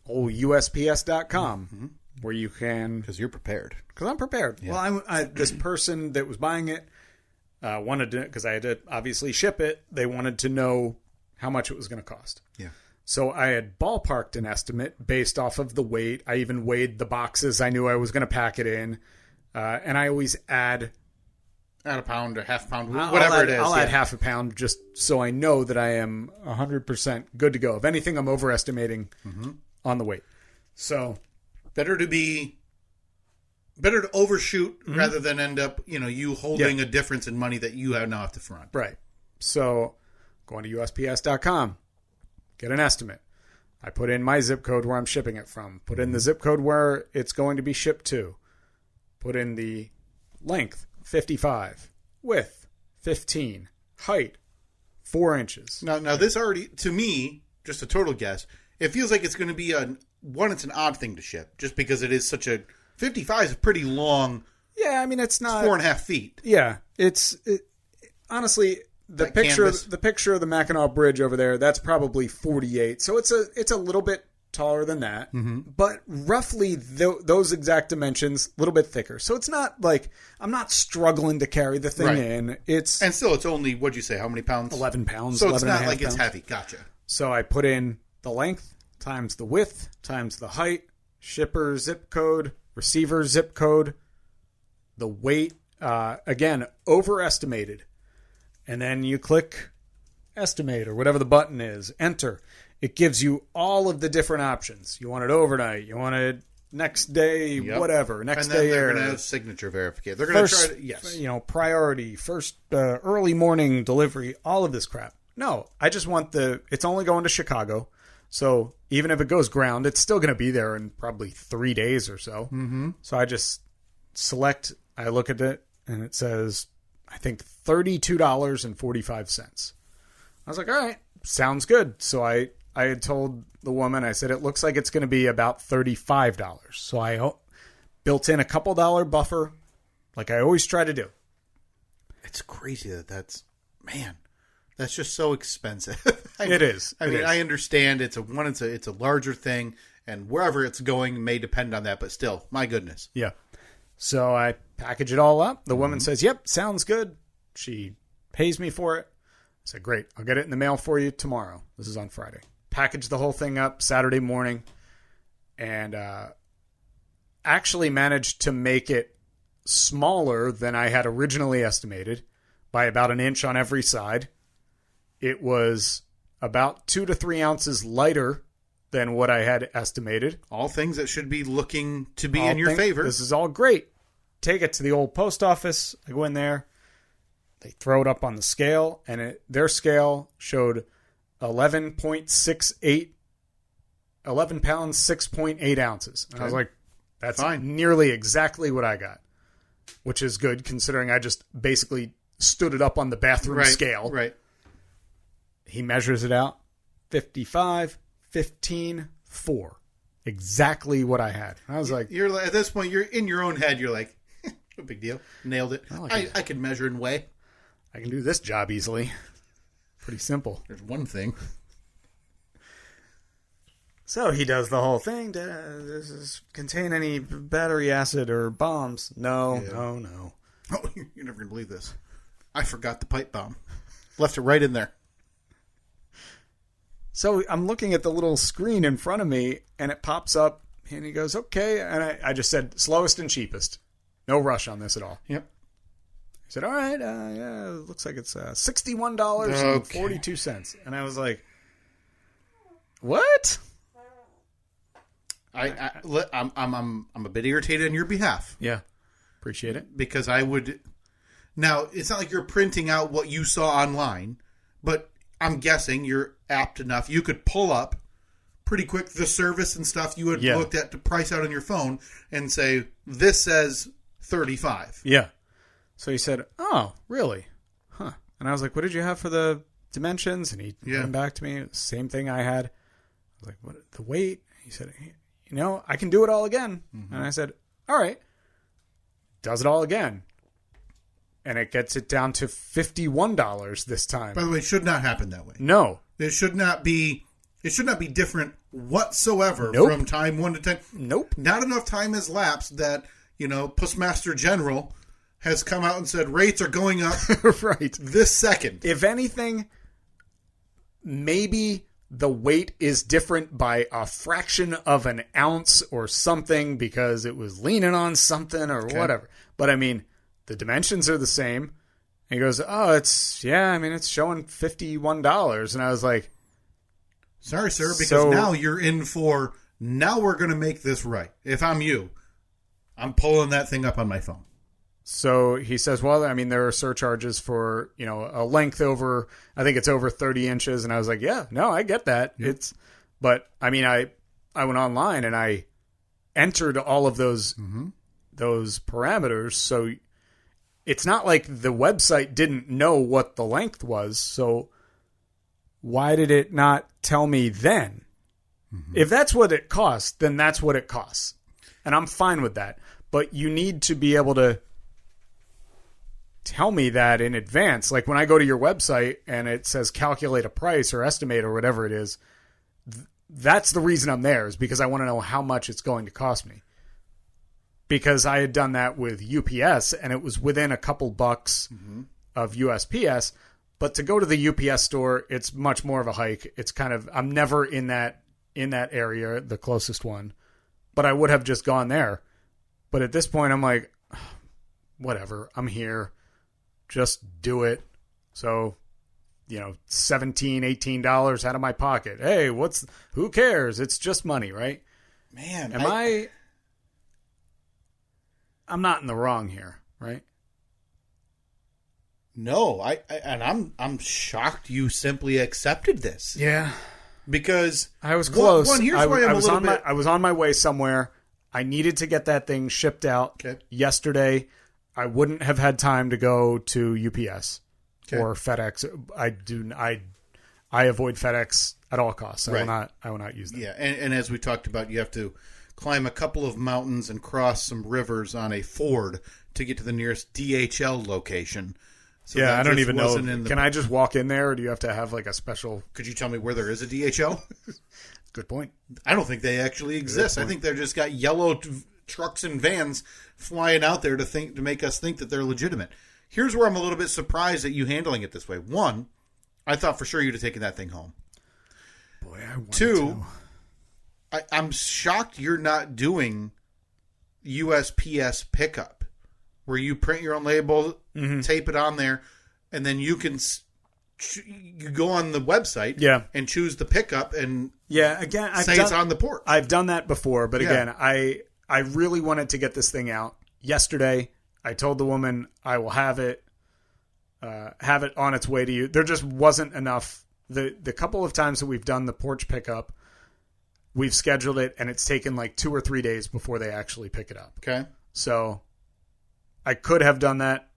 old USPS.com. Where you can... Because you're prepared. Because I'm prepared. Yeah. Well, this person that was buying it wanted to... Because I had to obviously ship it. They wanted to know how much it was going to cost. Yeah. So I had ballparked an estimate based off of the weight. I even weighed the boxes I knew I was going to pack it in. And I always add a pound or half pound, I'll whatever add- it is. I'll yeah. add half a pound just so I know that I am 100% good to go. If anything, I'm overestimating on the weight. So Better to overshoot rather than end up, you holding a difference in money that you now have to front. right. So going to USPS.com, get an estimate. I put in my zip code where I'm shipping it from. Put in the zip code where it's going to be shipped to. Put in the length, 55. Width, 15. Height, 4 inches. Now this already, to me, just a total guess, it feels like it's going to be it's an odd thing to ship, just because it is such a 55 is a pretty long. Yeah, I mean it's not 4.5 feet. Yeah, honestly the That picture canvas. the picture of the Mackinac Bridge over there, that's probably 48. So it's a little bit taller than that, but roughly those exact dimensions, a little bit thicker. So it's not like I'm not struggling to carry the thing Right. in. It's And still, it's only, what'd you say, how many pounds? 11 pounds. So it's 11 and a not half like it's pounds. heavy. Gotcha. So I put in the length times the width times the height, shipper zip code, receiver zip code, the weight, again, overestimated. And then you click estimate or whatever the button is, enter. It gives you all of the different options. You want it overnight, you want it next day, Yep. whatever, next and then day they're air. going to have signature verification. They're going to try to, yes. Priority, first early morning delivery, all of this crap. No, I just want it's only going to Chicago. So even if it goes ground, it's still going to be there in probably 3 days or so. Mm-hmm. So I just I look at it, and it says, I think $32.45. I was like, all right, sounds good. So I had told the woman, I said, it looks like it's going to be about $35. So I built in a couple dollar buffer, like I always try to do. It's crazy that's just so expensive. It is. I understand it's a larger thing, and wherever it's going may depend on that, but still, my goodness. Yeah. So I package it all up. The woman says, yep, sounds good. She pays me for it. I said, great. I'll get it in the mail for you tomorrow. This is on Friday. Package the whole thing up Saturday morning, and actually managed to make it smaller than I had originally estimated by about an inch on every side. It was about 2 to 3 ounces lighter than what I had estimated. All things that should be looking to be in your favor. This is all great. Take it to the old post office. I go in there. They throw it up on the scale, and their scale showed 11 pounds, 6.8 ounces. And I was like, that's fine. Nearly exactly what I got, which is good considering I just basically stood it up on the bathroom scale. Right. He measures it out. 55, 15, 4. Exactly what I had. I was like, You're at this point, you're in your own head. You're like, no big deal. Nailed it. I can measure and weigh. I can do this job easily. Pretty simple. There's one thing. So he does the whole thing. Does this contain any battery acid or bombs? No, no. Oh, you're never going to believe this. I forgot the pipe bomb. Left it right in there. So I'm looking at the little screen in front of me, and it pops up, and he goes, okay. And I just said, slowest and cheapest. No rush on this at all. Yep. He said, all right, yeah, it looks like it's $61.42. And I was like, what? I'm a bit irritated on your behalf. Yeah. Appreciate it. Because I would... Now, it's not like you're printing out what you saw online, but I'm guessing you're apt enough. You could pull up pretty quick the service and stuff you had looked at to price out on your phone and say, this says 35. Yeah. So he said, oh, really? Huh. And I was like, what did you have for the dimensions? And he came back to me. Same thing I had. I was like, what? The weight? He said, I can do it all again. Mm-hmm. And I said, all right. Does it all again. And it gets it down to $51 this time. By the way, it should not happen that way. No. It should not be different whatsoever from time 1 to 10. Nope. Not enough time has lapsed that, Postmaster General has come out and said rates are going up right this second. If anything, maybe the weight is different by a fraction of an ounce or something because it was leaning on something or whatever. But I mean, the dimensions are the same. And he goes, oh, it's showing $51. And I was like, sorry, sir, because now you're in for, now we're going to make this right. If I'm you, I'm pulling that thing up on my phone. So he says, well, I mean, there are surcharges for, a length over, I think it's over 30 inches. And I was like, yeah, no, I get that. Yep. But I mean, I went online and I entered all of those parameters. So it's not like the website didn't know what the length was. So why did it not tell me then? Mm-hmm. If that's what it costs, then that's what it costs. And I'm fine with that. But you need to be able to tell me that in advance. Like when I go to your website and it says calculate a price or estimate or whatever it is, that's the reason I'm there, is because I want to know how much it's going to cost me. Because I had done that with UPS and it was within a couple bucks of USPS. But to go to the UPS store, it's much more of a hike. It's kind of, I'm never in that area, the closest one. But I would have just gone there. But at this point, I'm like, whatever, I'm here. Just do it. So, $17, $18 out of my pocket. Hey, who cares? It's just money, right? Man, I'm not in the wrong here, right? No, I'm shocked you simply accepted this. Yeah. Because I was close. Here's why I was on my way somewhere. I needed to get that thing shipped out yesterday. I wouldn't have had time to go to UPS or FedEx. I avoid FedEx at all costs. I will not use them. Yeah, and as we talked about, you have to climb a couple of mountains and cross some rivers on a ford to get to the nearest DHL location. So I don't even know. Can I just walk in there, or do you have to have like a special? Could you tell me where there is a DHL? Good point. I don't think they actually exist. I think they're just got yellow trucks and vans flying out there to make us think that they're legitimate. Here's where I'm a little bit surprised at you handling it this way. One, I thought for sure you'd have taken that thing home. Boy, I wanted to. I'm shocked you're not doing USPS pickup, where you print your own label, tape it on there, and then you can you go on the website and choose the pickup and it's on the porch. I've done that before, but again, I really wanted to get this thing out yesterday. I told the woman I will have it on its way to you. There just wasn't enough. The couple of times that we've done the porch pickup, we've scheduled it, and it's taken like 2 or 3 days before they actually pick it up. Okay. So I could have done that,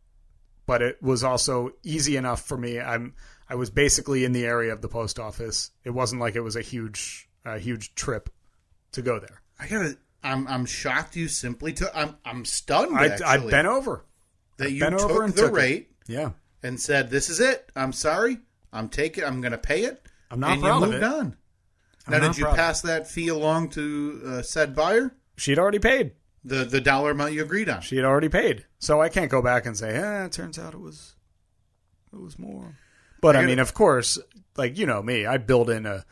but it was also easy enough for me. I was basically in the area of the post office. It wasn't like it was a huge trip to go there. I'm shocked you simply took. I'm stunned. I've been over that you took the rate. Yeah. And said, "This is it. I'm sorry. I'm going to pay it." I'm not proud of it. And you moved on. Now, did you pass that fee along to said buyer? She'd already paid the dollar amount you agreed on. She had already paid, so I can't go back and say, it turns out it was more. But I mean, of course, like me, I build in a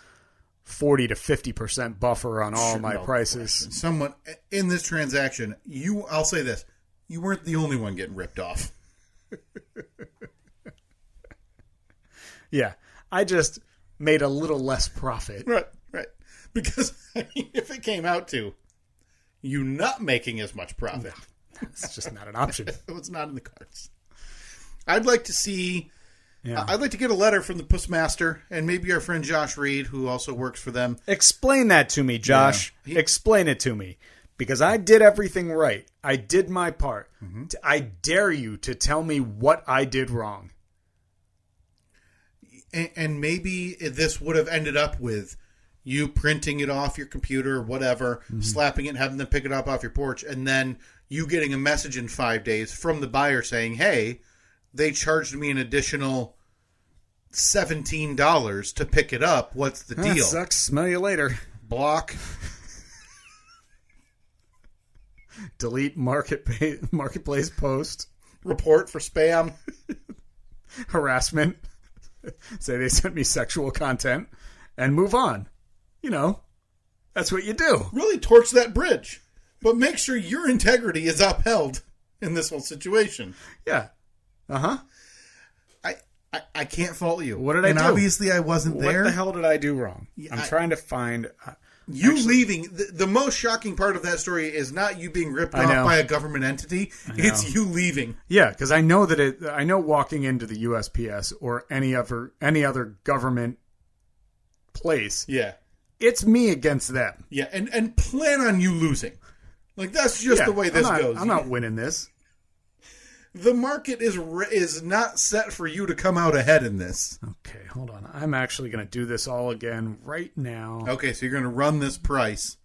40 to 50% buffer on all my prices. Question. Someone in this transaction, I'll say this: you weren't the only one getting ripped off. Yeah, I just made a little less profit. Right. Because if it came out to you not making as much profit, it's just not an option. It's not in the cards. I'd like to see. Yeah. I'd like to get a letter from the Postmaster and maybe our friend Josh Reed, who also works for them. Explain that to me, Josh. Yeah. Explain it to me. Because I did everything right. I did my part. Mm-hmm. I dare you to tell me what I did wrong. And maybe this would have ended up with you printing it off your computer or whatever, slapping it and having them pick it up off your porch, and then you getting a message in 5 days from the buyer saying, hey, they charged me an additional $17 to pick it up. What's the deal? Sucks. Smell you later. Block. Delete marketplace post. Report for spam. Harassment. Say they sent me sexual content. and move on. You know, that's what you do. Really torch that bridge. But make sure your integrity is upheld in this whole situation. Yeah. Uh-huh. I can't fault you. What did I do? And obviously I wasn't there. What the hell did I do wrong? I'm trying to find... leaving. The most shocking part of that story is not you being ripped off by a government entity. It's you leaving. Yeah, because I know that I know walking into the USPS or any other government place. Yeah. It's me against them. Yeah, and plan on you losing. Like, that's just the way this goes. I'm not winning this. The market is not set for you to come out ahead in this. Okay, hold on. I'm actually going to do this all again right now. Okay, so you're going to run this price.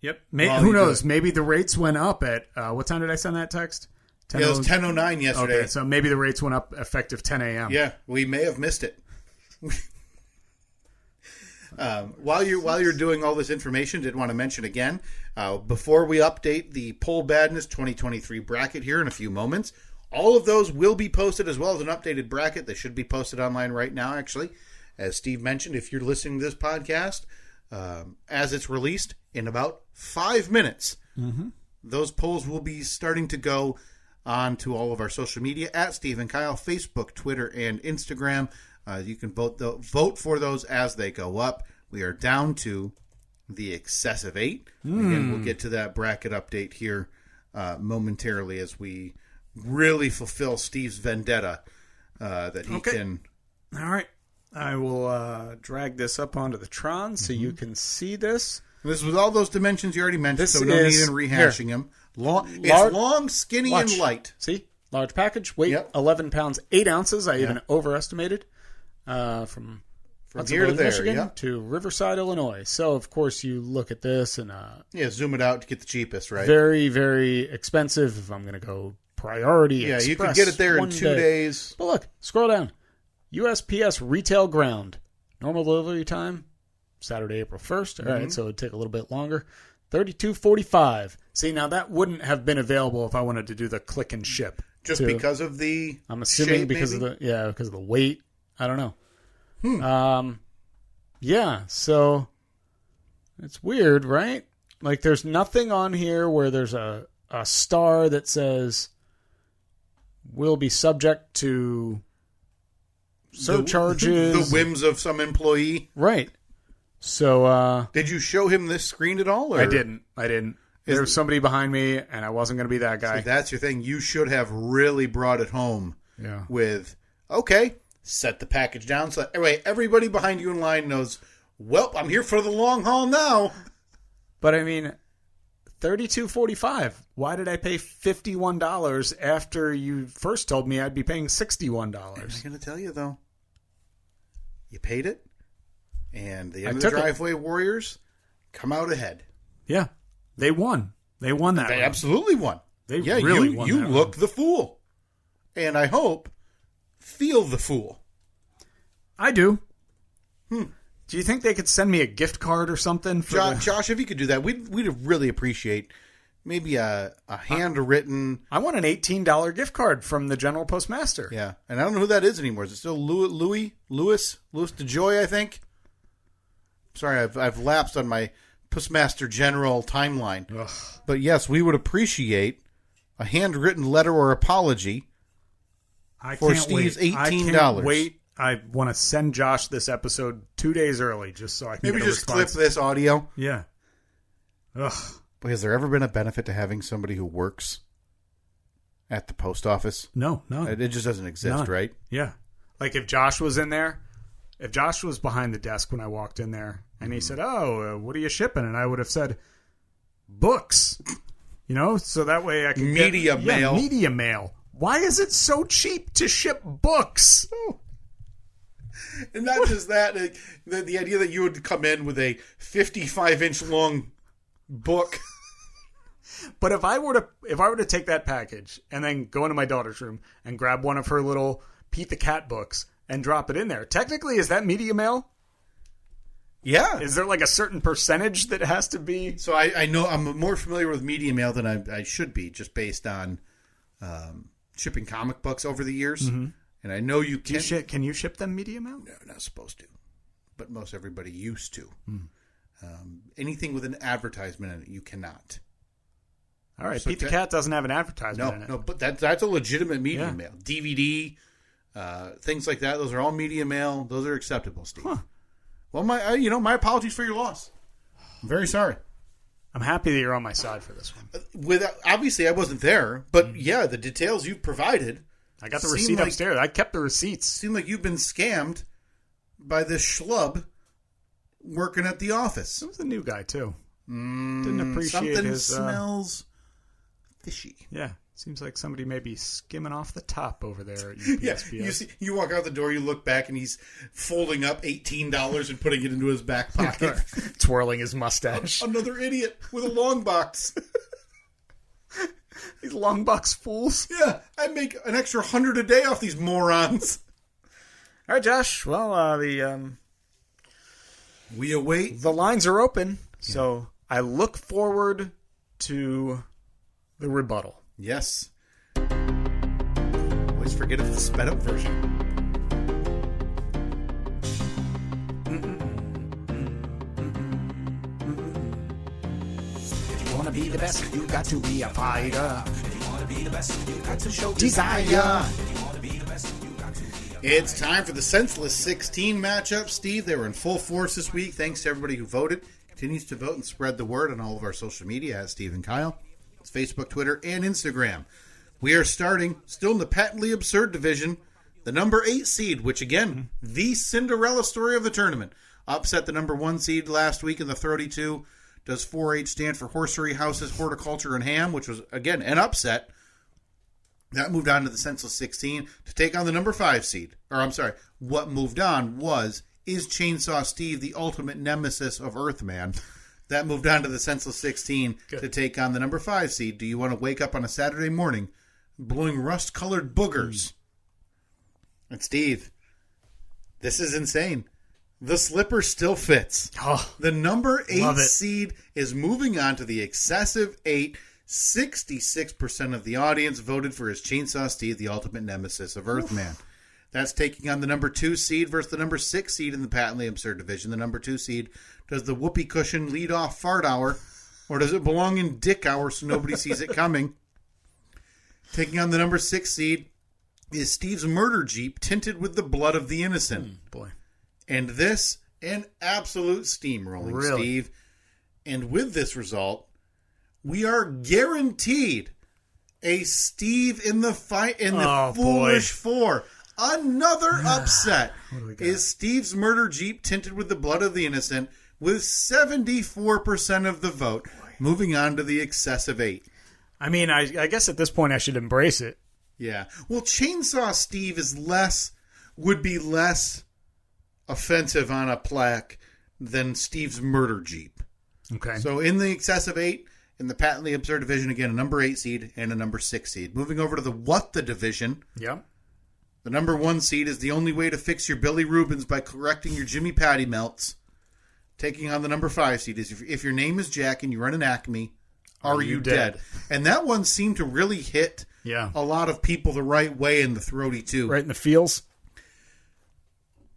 Yep. Who knows? Maybe the rates went up at... what time did I send that text? It was 10:09 yesterday. Okay, so maybe the rates went up effective 10 a.m. Yeah, we may have missed it. While you're doing all this information, did want to mention again, before we update the Poll Badness 2023 bracket here in a few moments, all of those will be posted as well as an updated bracket. They should be posted online right now, actually. As Steve mentioned, if you're listening to this podcast, as it's released in about 5 minutes, those polls will be starting to go on to all of our social media at Steve and Kyle, Facebook, Twitter, and Instagram. You can vote for those as they go up. We are down to the excessive 8. Again, we'll get to that bracket update here momentarily as we really fulfill Steve's vendetta that he can. All right. I will drag this up onto the Tron so you can see this. This was all those dimensions you already mentioned, so no need in rehashing them. It's long, skinny, and light. See? Large package, weight 11 pounds, 8 ounces. I even overestimated. From here to there, Michigan to Riverside, Illinois. So, of course, you look at this and... zoom it out to get the cheapest, right? Very, very expensive if I'm going to go priority express. You could get it there in 2 days. But look, scroll down. USPS retail ground. Normal delivery time, Saturday, April 1st. All right, so it would take a little bit longer. $32.45. See, now that wouldn't have been available if I wanted to do the click and ship. Just because of the I'm assuming shape, because maybe? because of the weight. I don't know. Yeah, so it's weird, right? Like there's nothing on here where there's a star that says will be subject to surcharges. The whims of some employee. Right. So did you show him this screen at all? Or? I didn't. There was somebody behind me and I wasn't going to be that guy. See, that's your thing. You should have really brought it home with, okay, set the package down. So anyway, everybody behind you in line knows, well, I'm here for the long haul now. But I mean, $32.45. Why did I pay $51 after you first told me I'd be paying $61? I'm going to tell you, though. You paid it, and the end of the driveway warriors come out ahead. Yeah. They won. They won that. They absolutely won. They really won. You look the fool. And I hope feel the fool. I do. Do you think they could send me a gift card or something? Josh, if you could do that, we'd really appreciate maybe a handwritten... I want an $18 gift card from the General Postmaster. Yeah, and I don't know who that is anymore. Is it still Louis DeJoy, I think? Sorry, I've lapsed on my Postmaster General timeline. Ugh. But yes, we would appreciate a handwritten letter or apology for Steve's $18. I can't wait. I want to send Josh this episode 2 days early just so I can maybe get a just response. clip this audio. Yeah. Ugh. But has there ever been a benefit to having somebody who works at the post office? No. It just doesn't exist, right? Yeah. Like if Josh was in there, if Josh was behind the desk when I walked in there and he said, what are you shipping? And I would have said, books. So that way I can Media mail. Media mail. Why is it so cheap to ship books? And not just that, the idea that you would come in with a 55-inch long book. But if I were to take that package and then go into my daughter's room and grab one of her little Pete the Cat books and drop it in there, technically, is that media mail? Yeah. Is there like a certain percentage that has to be? So I know I'm more familiar with media mail than I should be, just based on shipping comic books over the years. Mm-hmm. And I know you can. Can you ship them media mail? No, not supposed to. but most everybody used to. Anything with an advertisement in it, you cannot. All right, So Pete the Cat doesn't have an advertisement in it. No, but that's a legitimate media mail. DVD, things like that. Those are all media mail. Those are acceptable, Steve. Huh. Well, my apologies for your loss. I'm very sorry. I'm happy that you're on my side for this one. Obviously, I wasn't there, but yeah, the details you've provided. I got the receipt upstairs. I kept the receipts. Seemed like you've been scammed by this schlub working at the office. It was a new guy too. Didn't appreciate something his smells fishy. Yeah, seems like somebody may be skimming off the top over there at Yeah, UPSPS. you walk out the door, you look back, and he's folding up $18 and putting it into his back pocket. Twirling his mustache. Another idiot with a long box. These long box fools. Yeah, I make an extra 100 a day off these morons. All right, Josh. Well, We await. the lines are open, so I look forward to the rebuttal. Yes. Always forget it's the sped up version. If you want to be the best, you got to be a fighter. If you want to be the best, you got to show desire. It's time for the Senseless 16 matchup, Steve. They were in full force this week. Thanks to everybody who voted. Continues to vote and spread the word on all of our social media at Steve and Kyle. It's Facebook, Twitter, and Instagram. We are starting, still in the patently absurd division, the number 8 seed, which again, the Cinderella story of the tournament. Upset the number 1 seed last week in the 32. Does 4-H stand for Horsery, Houses, Horticulture, and Ham, which was, again, an upset. That moved on to the Senseless 16 to take on the number 5 seed. Or, I'm sorry, what moved on is Chainsaw Steve, the ultimate nemesis of Earthman. That moved on to the Senseless 16 to take on the number 5 seed. Do you want to wake up on a Saturday morning blowing rust-colored boogers? And Steve, this is insane. The slipper still fits. Oh, the number 8 it. seed is moving on to the excessive 8. 66% of the audience voted for his Chainsaw Steve, the ultimate nemesis of Earthman. That's taking on the number 2 seed versus the number 6 seed in the patently absurd division. The number 2 seed, does the whoopee cushion lead off fart hour, or does it belong in dick hour so nobody sees it coming? Taking on the number 6 seed is Steve's murder Jeep tinted with the blood of the innocent. boy. And this, an absolute steamrolling, Really? Steve. And with this result, we are guaranteed a Steve in the fight in the Foolish Four. Another upset is Steve's murder Jeep tinted with the blood of the innocent with 74% of the vote, moving on to the excessive 8. I mean, I guess at this point I should embrace it. Yeah. Well, Chainsaw Steve would be less offensive on a plaque than Steve's murder Jeep. Okay. So in the excessive 8, in the patently absurd division, again, a number 8 seed and a number 6 seed. Moving over to the What the division. Yep. The number 1 seed is the only way to fix your Billy Rubens by correcting your Jimmy Patty melts. Taking on the number 5 seed is if your name is Jack and you run an Acme, are you dead? And that one seemed to really hit a lot of people the right way in the throaty too. Right in the feels.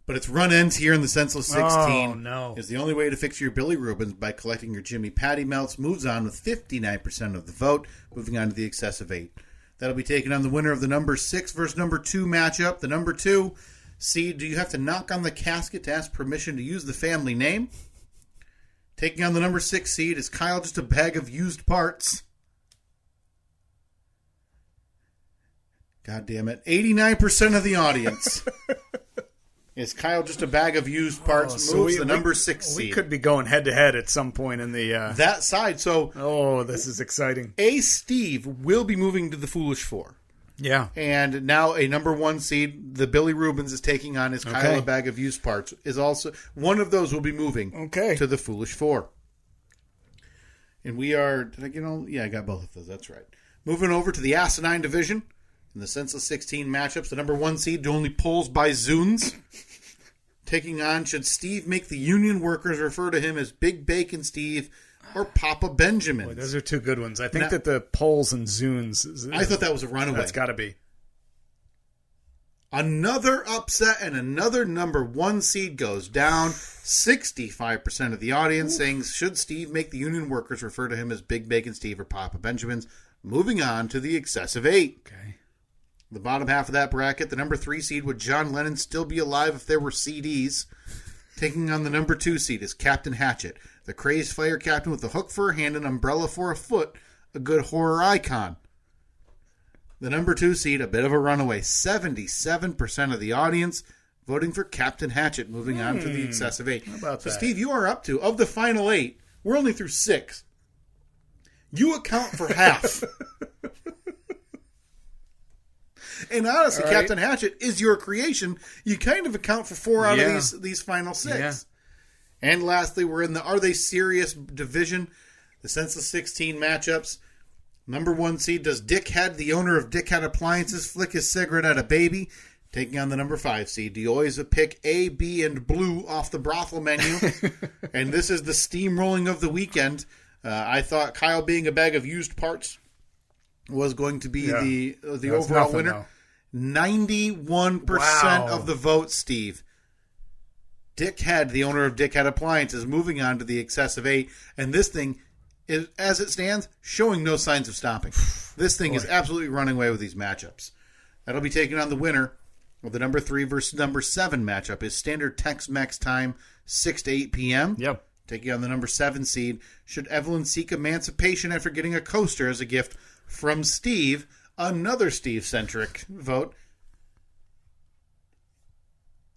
But its run ends here in the Senseless 16. Oh, no. Is the only way to fix your Billy Rubens by collecting your Jimmy Patty melts. Moves on with 59% of the vote. Moving on to the excessive 8. That'll be taking on the winner of the number 6 versus number 2 matchup. The number 2 seed, do you have to knock on the casket to ask permission to use the family name? Taking on the number 6 seed, is Kyle just a bag of used parts? God damn it. 89% of the audience. Is Kyle just a bag of used parts? Moves the number 6 seed. We could be going head-to-head at some point in the... that side. So, this is exciting. Steve will be moving to the Foolish Four. Yeah. And now a number 1 seed, the Billy Rubens is taking on his Kyle a bag of used parts. Is also one of those will be moving to the Foolish Four. And we are... Did I get all... Yeah, I got both of those. That's right. Moving over to the Asinine division. In the Senseless 16 matchups, the number 1 seed only pulls by Zunes. Taking on, should Steve make the union workers refer to him as Big Bacon Steve or Papa Benjamin? Boy, those are two good ones. I think that the Poles and Zunes... I thought that was a runaway. That's got to be. Another upset and another number 1 seed goes down. 65% of the audience saying, should Steve make the union workers refer to him as Big Bacon Steve or Papa Benjamins? Moving on to the excessive 8. Okay. The bottom half of that bracket, the number 3 seed, would John Lennon still be alive if there were CDs? Taking on the number 2 seed is Captain Hatchet, the crazed fire captain with a hook for a hand and umbrella for a foot, a good horror icon. The number 2 seed, a bit of a runaway. 77% of the audience voting for Captain Hatchet, moving on to the excessive 8. How about so, that? Steve, you are up to, of the final 8, we're only through 6. You account for half. And honestly, Right. Captain Hatchet is your creation. You kind of account for 4 out of these final 6. Yeah. And lastly, we're in the Are They Serious division, the Senseless 16 matchups. Number 1 seed, does Dickhead, the owner of Dickhead Appliances, flick his cigarette at a baby? Taking on the number 5 seed, do you always pick A, B, and blue off the brothel menu? And this is the steamrolling of the weekend. I thought Kyle being a bag of used parts was going to be the That's overall nothing, winner. though. 91% Wow. of the vote, Steve. Dickhead, the owner of Dickhead Appliances, moving on to the excessive 8. And this thing is, as it stands, showing no signs of stopping. This thing is absolutely running away with these matchups. That'll be taking on the winner of the number 3 versus number 7 matchup. Is standard Tex-Mex time, 6 to 8 p.m. Yep. Taking on the number 7 seed. Should Evelyn seek emancipation after getting a coaster as a gift from Steve? Another Steve-centric vote.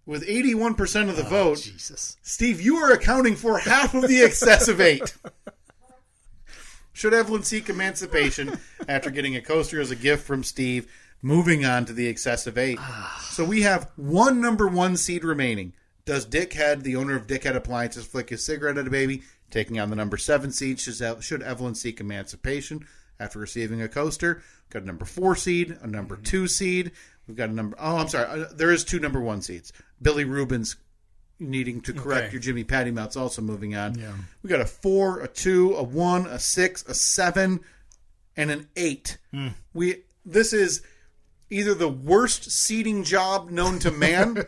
With 81% of the vote, Jesus. Steve, you are accounting for half of the excessive 8. Should Evelyn seek emancipation after getting a coaster as a gift from Steve? Moving on to the excessive 8. So we have one number 1 seed remaining. Does Dickhead, the owner of Dickhead Appliances, flick his cigarette at a baby? Taking on the number 7 seed. Should Evelyn seek emancipation after receiving a coaster? We've got a number 4 seed, a number 2 seed. We've got a number... Oh, I'm sorry. There is 2 number 1 seeds. Billy Rubin's needing to correct your Jimmy Patty Mouth's also moving on. Yeah. We got a 4, a 2, a 1, a 6, a 7, and an 8. This is either the worst seating job known to man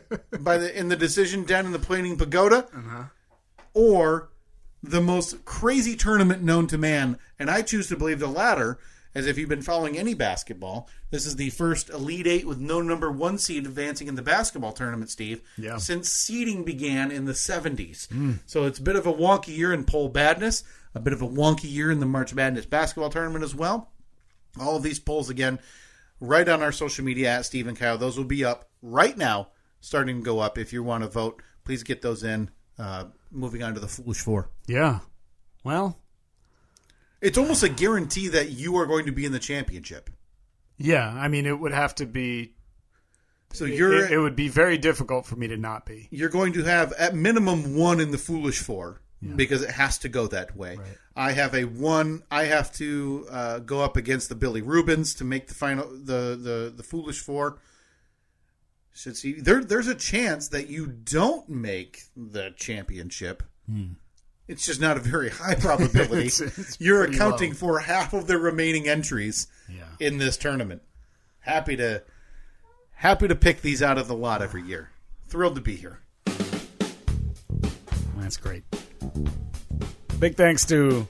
in the decision den in the Planing Pagoda, or the most crazy tournament known to man. And I choose to believe the latter, as if you've been following any basketball, this is the first Elite 8 with no number 1 seed advancing in the basketball tournament, Steve, since seeding began in the 70s. So it's a bit of a wonky year in poll badness, a bit of a wonky year in the March Madness basketball tournament as well. All of these polls, again, right on our social media at Steve and Kyle. Those will be up right now, starting to go up. If you want to vote, please get those in. Moving on to the Foolish 4. Yeah. Well, it's almost a guarantee that you are going to be in the championship. yeah. I mean, it would have to be. So It would be very difficult for me to not be. You're going to have at minimum 1 in the Foolish 4 because it has to go that way. Right. I have a 1. I have to go up against the Billy Rubins to make the final the Foolish 4. Should see there's a chance that you don't make the championship. It's just not a very high probability. It's You're pretty accounting low. for half of the remaining entries in this tournament. Happy to pick these out of the lot every year. Thrilled to be here. That's great. Big thanks to,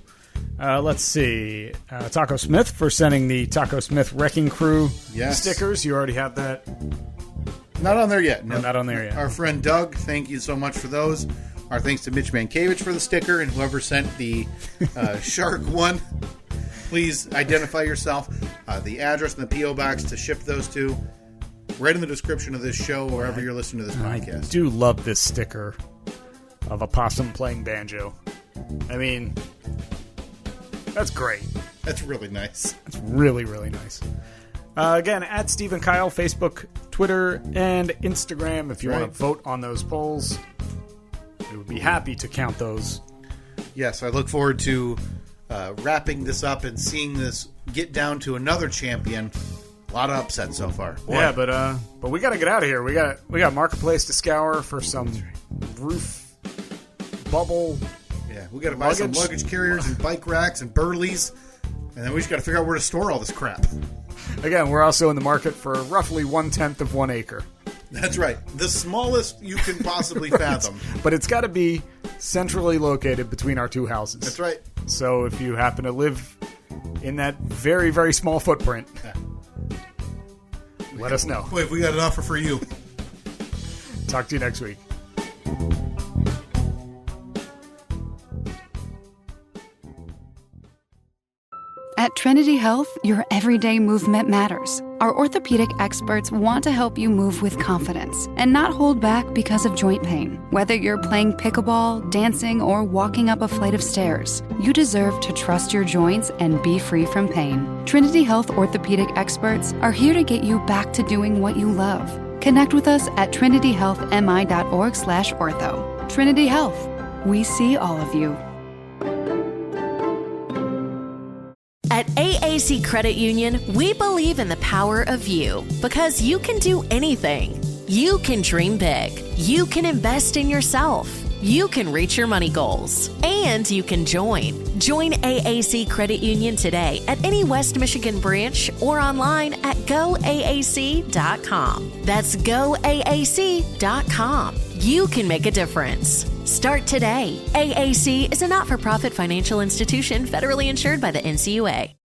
Taco Smith for sending the Taco Smith Wrecking Crew stickers. You already have that. Not on there yet. No, Not on there yet. Our friend Doug, thank you so much for those. Our thanks to Mitch Mankiewicz for the sticker, and whoever sent the shark one. Please identify yourself, the address and the P.O. box to ship those to. Right in the description of this show, wherever you're listening to this I podcast. do love this sticker of a possum playing banjo. I mean, that's great. That's really nice. It's really, really nice. Again, at Steve and Kyle, Facebook, Twitter, and Instagram. If you want to vote on those polls, we would be happy to count those. Yes, I look forward to wrapping this up and seeing this get down to another champion. A lot of upset so far. Boy. Yeah, but we got to get out of here. We got Marketplace to scour for some roof bubble. Yeah, we got to buy some luggage carriers and bike racks and burleys, and then we just got to figure out where to store all this crap. Again, we're also in the market for roughly 1/10 of 1 acre. That's right. The smallest you can possibly fathom. But it's got to be centrally located between our two houses. That's right. So if you happen to live in that very, very small footprint, let us know. Wait, we got an offer for you. Talk to you next week. At Trinity Health, your everyday movement matters. Our orthopedic experts want to help you move with confidence and not hold back because of joint pain. Whether you're playing pickleball, dancing, or walking up a flight of stairs, you deserve to trust your joints and be free from pain. Trinity Health orthopedic experts are here to get you back to doing what you love. Connect with us at trinityhealthmi.org/ortho. Trinity Health. We see all of you. At AAC Credit Union, we believe in the power of you because you can do anything. You can dream big. You can invest in yourself. You can reach your money goals. And you can join. Join AAC Credit Union today at any West Michigan branch or online at goaac.com. That's goaac.com. You can make a difference. Start today. AAC is a not-for-profit financial institution federally insured by the NCUA.